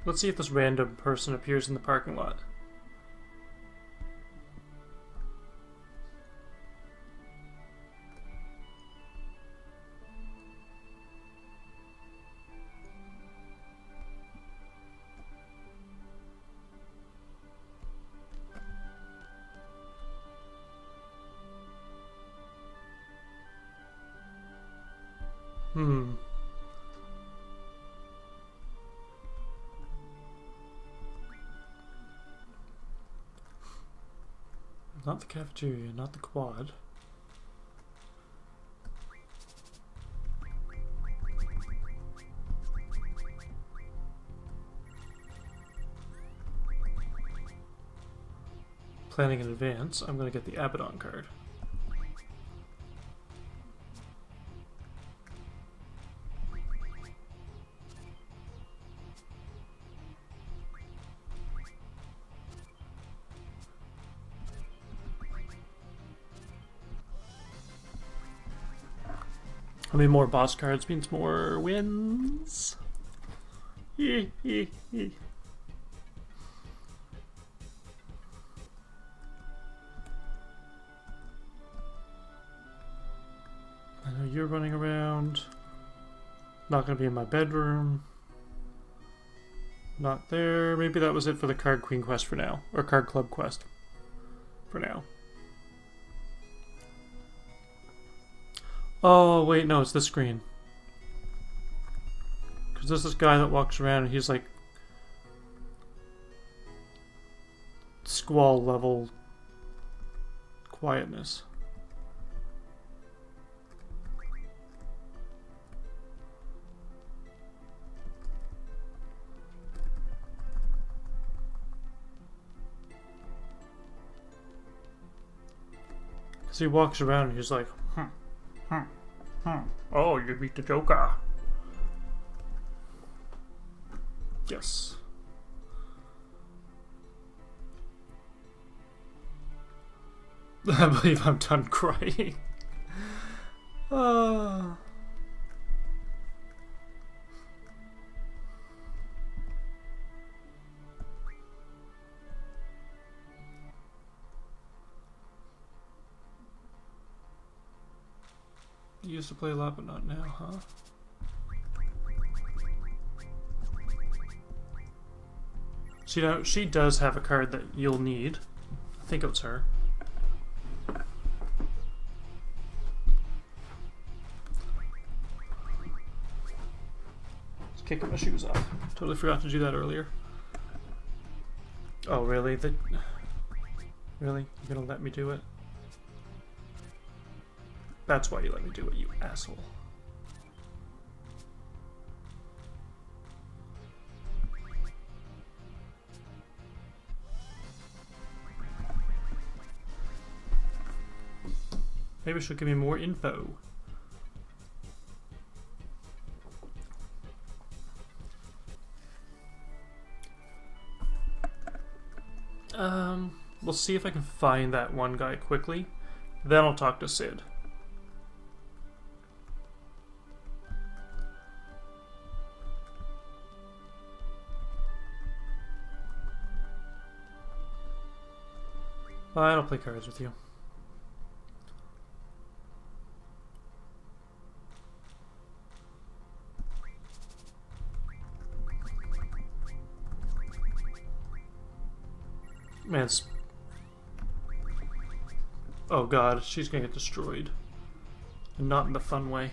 Let's see if this random person appears in the parking lot. Not the cafeteria, not the quad. planning in advance, I'm going to get the Abaddon card. I mean, more boss cards means more wins. I know you're running around. Not going to be in my bedroom. Not there. Maybe that was it for the Card Queen quest for now. Or Card Club quest. For now. Oh, wait, no, it's this screen. Because there's this guy that walks around and he's like... Squall level... quietness. Because he walks around and he's like, oh, you beat the Joker. Yes. I believe I'm done crying. You used to play a lot, but not now, huh? So, you know, she does have a card that you'll need. I think it was her. Just kicking my shoes off. Totally forgot to do that earlier. Oh, really? Really? You're gonna let me do it? That's why you let me do it, you asshole. Maybe she'll give me more info. We'll see if I can find that one guy quickly. Then I'll talk to Sid. I don't play cards with you. Man, oh god, she's gonna get destroyed. And not in the fun way.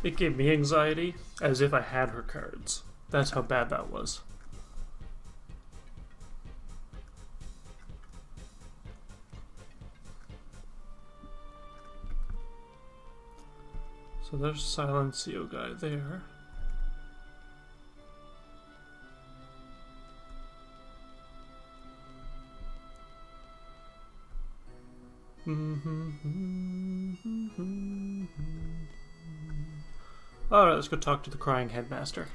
It gave me anxiety, as if I had her cards. That's how bad that was. So there's Silencio guy there. Alright, let's go talk to the crying headmaster.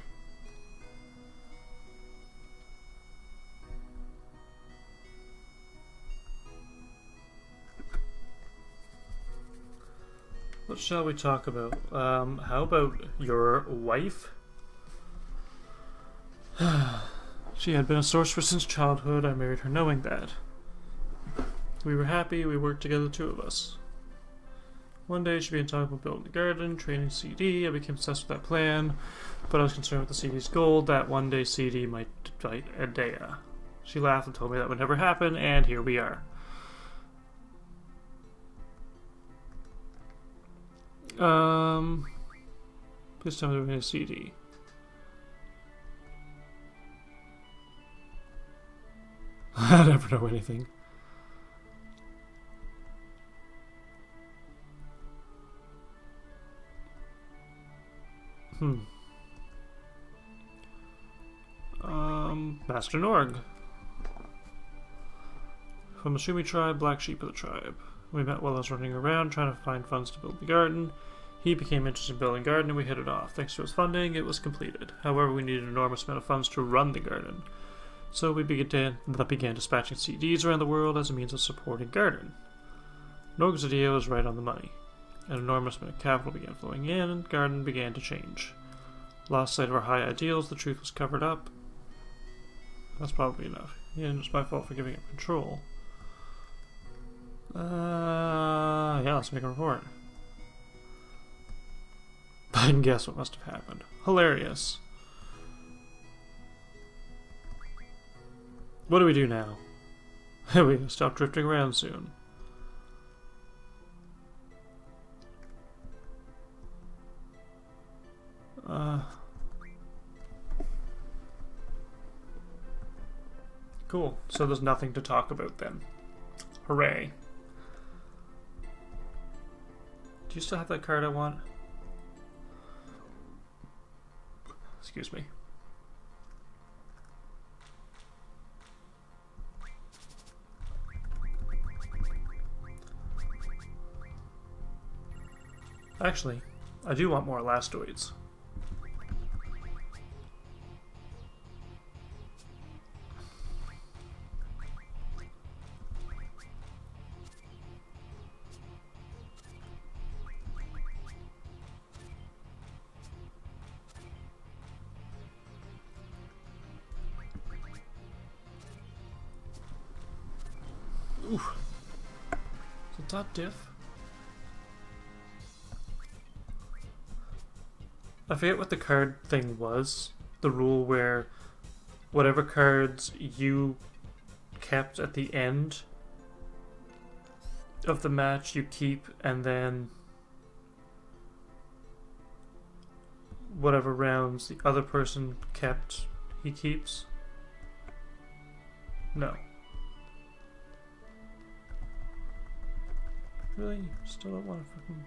What shall we talk about? How about your wife? She had been a sorceress since childhood. I married her knowing that. We were happy, we worked together, the two of us. One day she began talking about building the garden, training CD. I became obsessed with that plan, but I was concerned with the CD's gold, that one day CD might fight Adea. She laughed and told me that would never happen, and here we are. Please tell me to a CD. I never know anything. Master NORG. From the Shumi tribe, black sheep of the tribe. We met while I was running around trying to find funds to build the garden. He became interested in building a garden and we hit it off. Thanks to his funding, it was completed. However, we needed an enormous amount of funds to run the garden. So we began dispatching CDs around the world as a means of supporting garden. NORG's idea was right on the money. An enormous amount of capital began flowing in and garden began to change. Lost sight of our high ideals, the truth was covered up. That's probably enough. Yeah, it's my fault for giving up control. Yeah, let's make a report. I can guess what must have happened. Hilarious. What do we do now? We can stop drifting around soon. Cool. So there's nothing to talk about then. Hooray. Do you still have that card I want? Excuse me. Actually, I do want more elastoids. Ooh. Is it dot diff? I forget what the card thing was. The rule where whatever cards you kept at the end of the match you keep, and then whatever rounds the other person kept, he keeps. No. Really? Still don't want to fucking...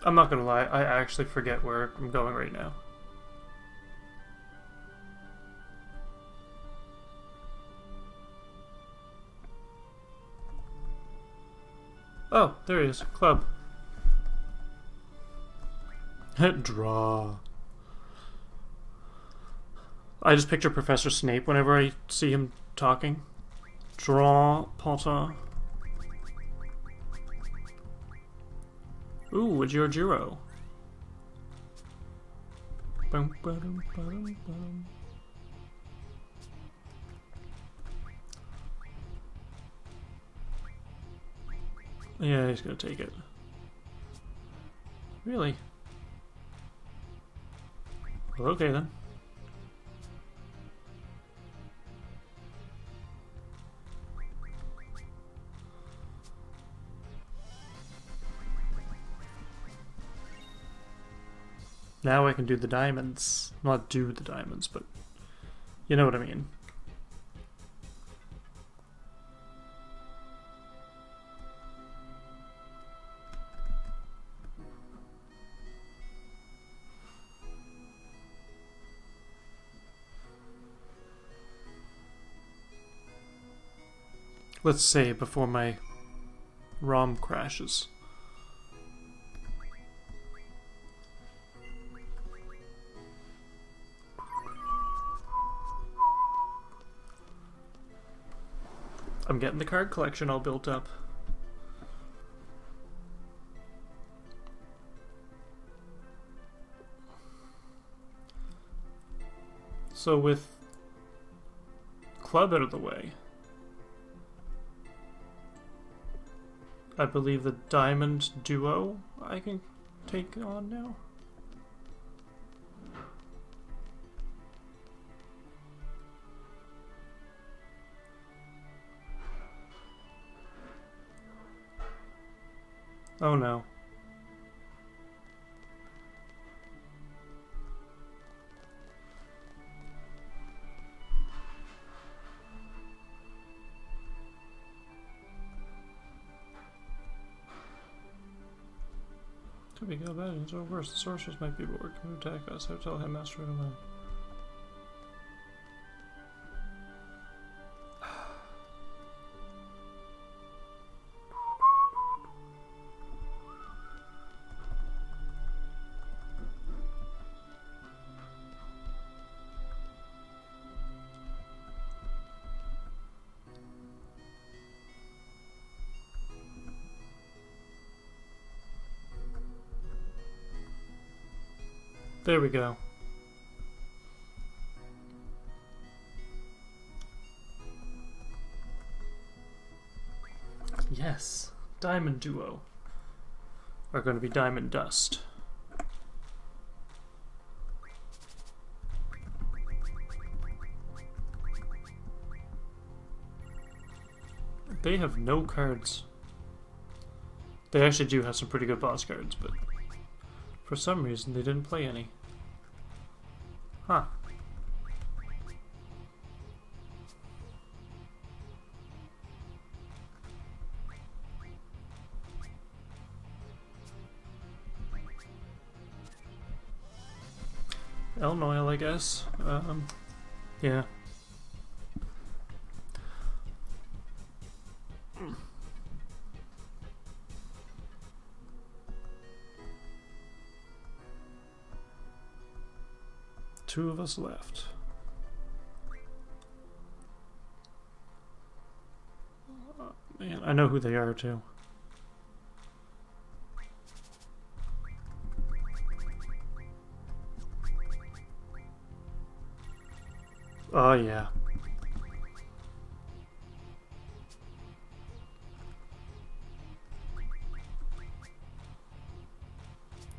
I'm not gonna lie, I actually forget where I'm going right now. Oh, there he is. Club. Draw. I just picture Professor Snape whenever I see him talking. Draw, Potter. Ooh, a Giorgiro. Bum, ba-dum, ba-dum, bum. Yeah, he's gonna take it. Really? Well, okay then. Now I can do the diamonds. Not do the diamonds, but you know what I mean. Let's say before my ROM crashes. I'm getting the card collection all built up. So with Club out of the way, I believe the Diamond Duo I can take on now. Oh no. Could be good baddies or worse. The sorcerers might be bored. Can attack us? Hotel headmaster right away. There we go. Yes, Diamond Duo are going to be Diamond Dust. They have no cards. They actually do have some pretty good boss cards, but for some reason they didn't play any. Huh. Elnoil, I guess. Yeah. Two of us left. Man, I know who they are too. Oh yeah.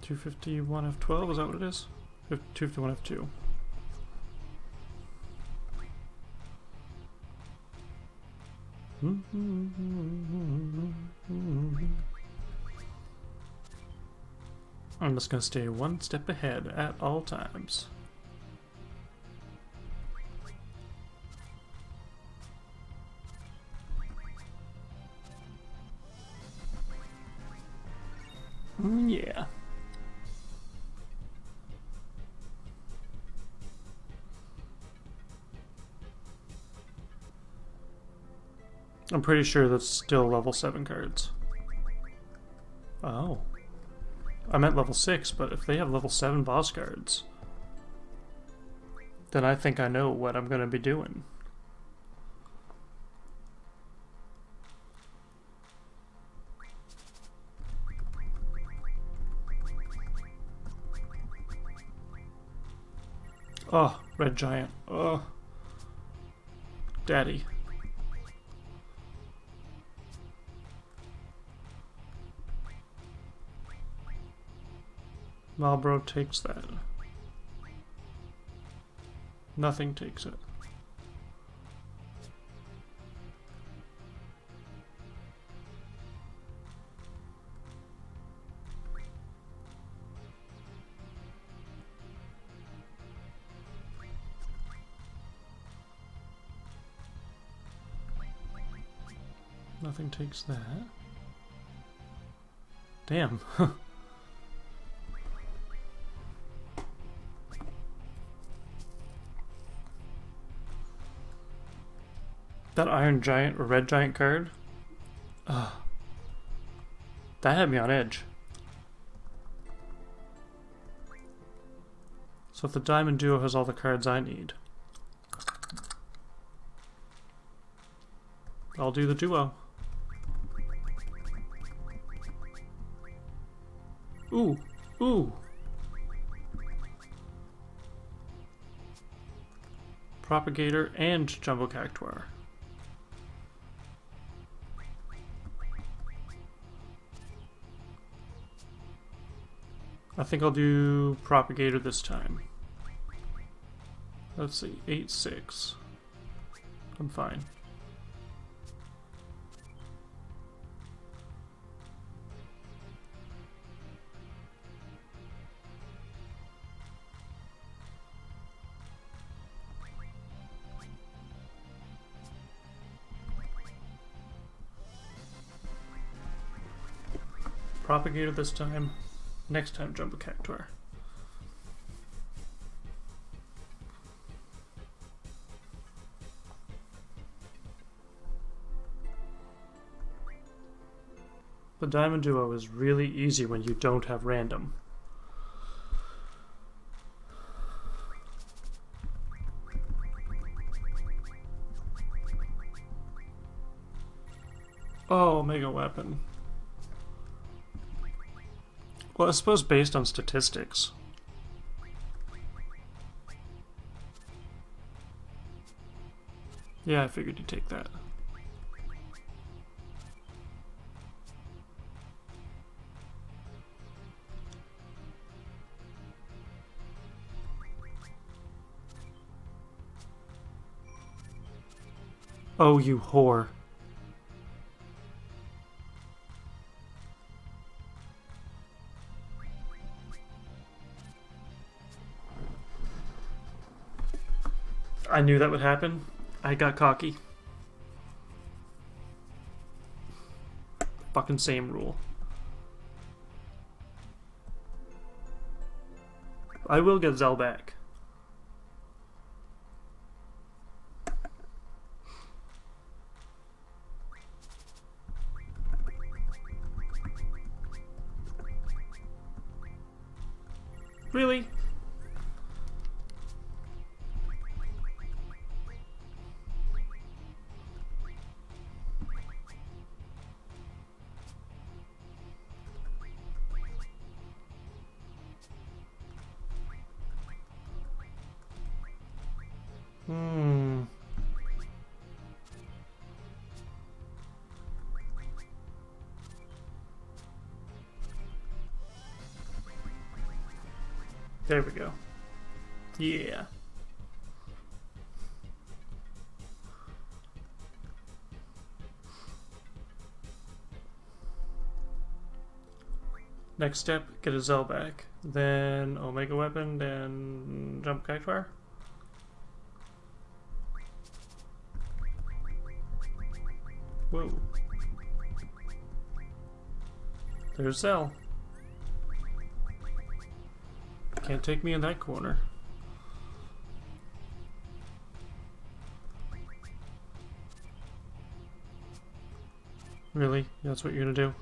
$251 F12, is that what it is? $251 F2. I'm just gonna stay one step ahead at all times. Yeah. I'm pretty sure that's still level 7 cards. Oh. I meant level 6, but if they have level 7 boss cards, then I think I know what I'm going to be doing. Oh, red giant. Oh. Daddy. Marlboro takes that. Nothing takes it. Nothing takes that. Damn. That Iron Giant or Red Giant card? Ugh. That had me on edge. So if the Diamond Duo has all the cards I need, I'll do the duo. Ooh, ooh. Propagator and Jumbo Cactuar. I think I'll do Propagator this time. Let's see, 8-6. I'm fine. propagator this time. Next time, jump a cactuar. The Diamond Duo is really easy when you don't have random. Oh, Omega Weapon. Well, I suppose based on statistics. Yeah, I figured you'd take that. Oh, you whore. I knew that would happen. I got cocky. Fucking same rule. I will get Zell back. Really? There we go. Yeah. Next step, get a Zell back. Then Omega Weapon, then jump Cactuar. Whoa. There's Zell. Can't take me in that corner. Really? That's what you're gonna do?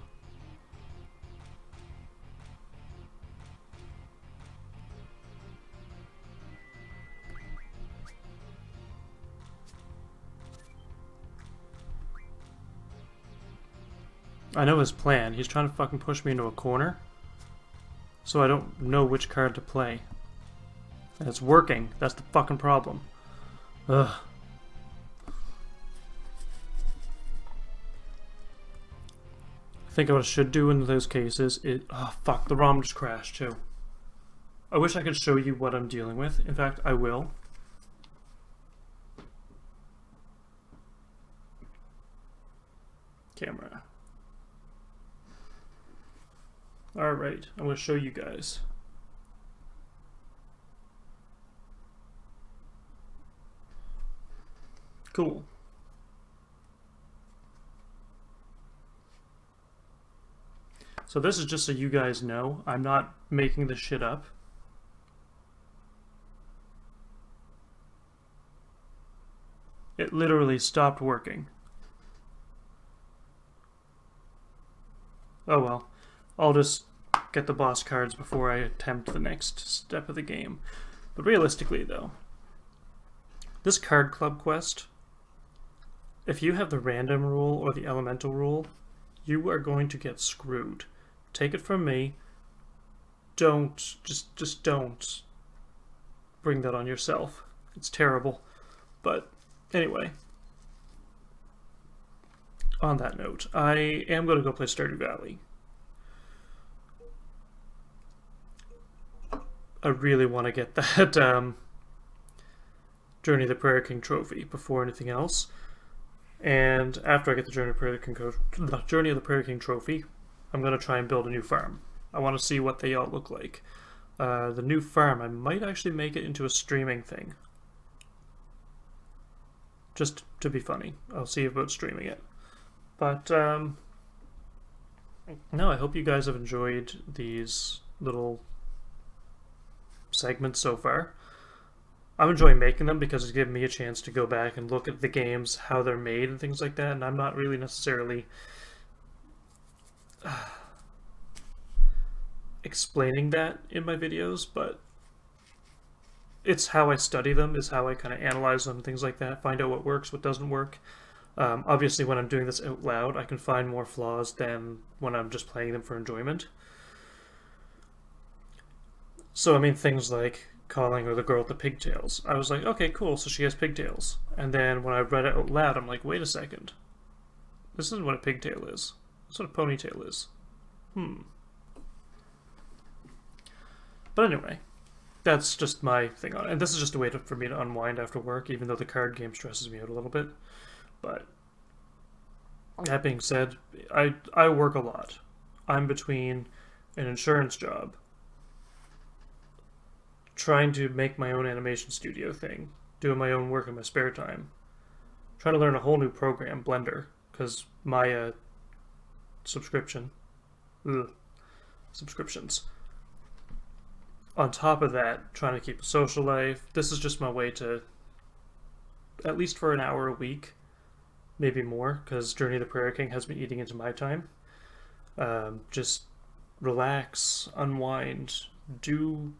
I know his plan. He's trying to fucking push me into a corner. So I don't know which card to play. And it's working. That's the fucking problem. Ugh. I think what I should do in those cases is... Oh, fuck. The ROM just crashed, too. I wish I could show you what I'm dealing with. In fact, I will. Camera. Alright, I'm going to show you guys. Cool. So this is just so you guys know, I'm not making this shit up. It literally stopped working. Oh well. I'll just get the boss cards before I attempt the next step of the game. But realistically, though, this card club quest, if you have the random rule or the elemental rule, you are going to get screwed. Take it from me. Don't, just don't bring that on yourself. It's terrible. But anyway, on that note, I am going to go play Stardew Valley. I really want to get that Journey of the Prairie King trophy before anything else. And after I get the Journey of the Prairie King trophy, I'm going to try and build a new farm. I want to see what they all look like. The new farm, I might actually make it into a streaming thing. Just to be funny. I'll see about streaming it. But no, I hope you guys have enjoyed these little segments so far. I'm enjoying making them because it's given me a chance to go back and look at the games, how they're made and things like that, and I'm not really necessarily explaining that in my videos, but it's how I study them, is how I kind of analyze them, things like that, find out what works, what doesn't work. Obviously, when I'm doing this out loud, I can find more flaws than when I'm just playing them for enjoyment. So, I mean, things like calling her the girl with the pigtails. I was like, okay, cool, so she has pigtails. And then when I read it out loud, I'm like, wait a second. This isn't what a pigtail is. That's what a ponytail is. But anyway, that's just my thing on it. And this is just a way for me to unwind after work, even though the card game stresses me out a little bit. But that being said, I work a lot. I'm between an insurance job, trying to make my own animation studio thing, doing my own work in my spare time, trying to learn a whole new program, Blender, because my subscriptions. On top of that, trying to keep a social life. This is just my way to, at least for an hour a week, maybe more, because Journey of the Prairie King has been eating into my time. Just relax, unwind, do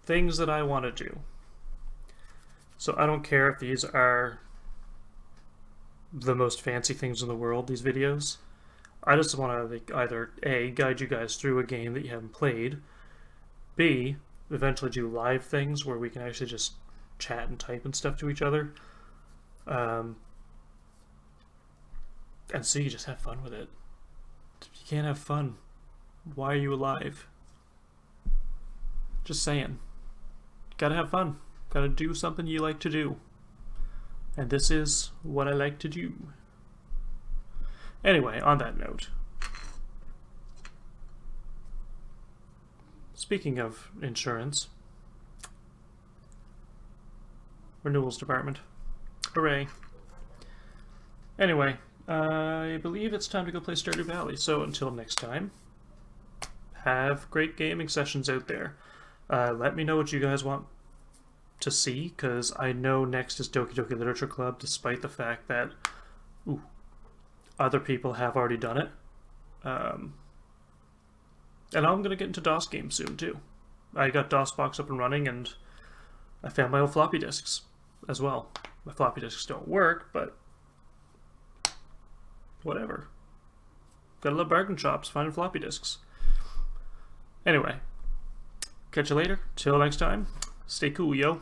things that I want to do. So I don't care if these are the most fancy things in the world, these videos. I just want to either A, guide you guys through a game that you haven't played, B, eventually do live things where we can actually just chat and type and stuff to each other. And C, just have fun with it. If you can't have fun, why are you alive? Just saying. Gotta have fun. Gotta do something you like to do. And this is what I like to do. Anyway, on that note, speaking of insurance, renewals department. Hooray. Anyway, I believe it's time to go play Stardew Valley. So until next time, have great gaming sessions out there. Let me know what you guys want to see, because I know next is Doki Doki Literature Club, despite the fact that other people have already done it. And I'm going to get into DOS games soon, too. I got DOSBox up and running, and I found my old floppy disks as well. My floppy disks don't work, but whatever. Gotta love bargain shops, finding floppy disks. Anyway, catch you later. Till next time, stay cool, yo.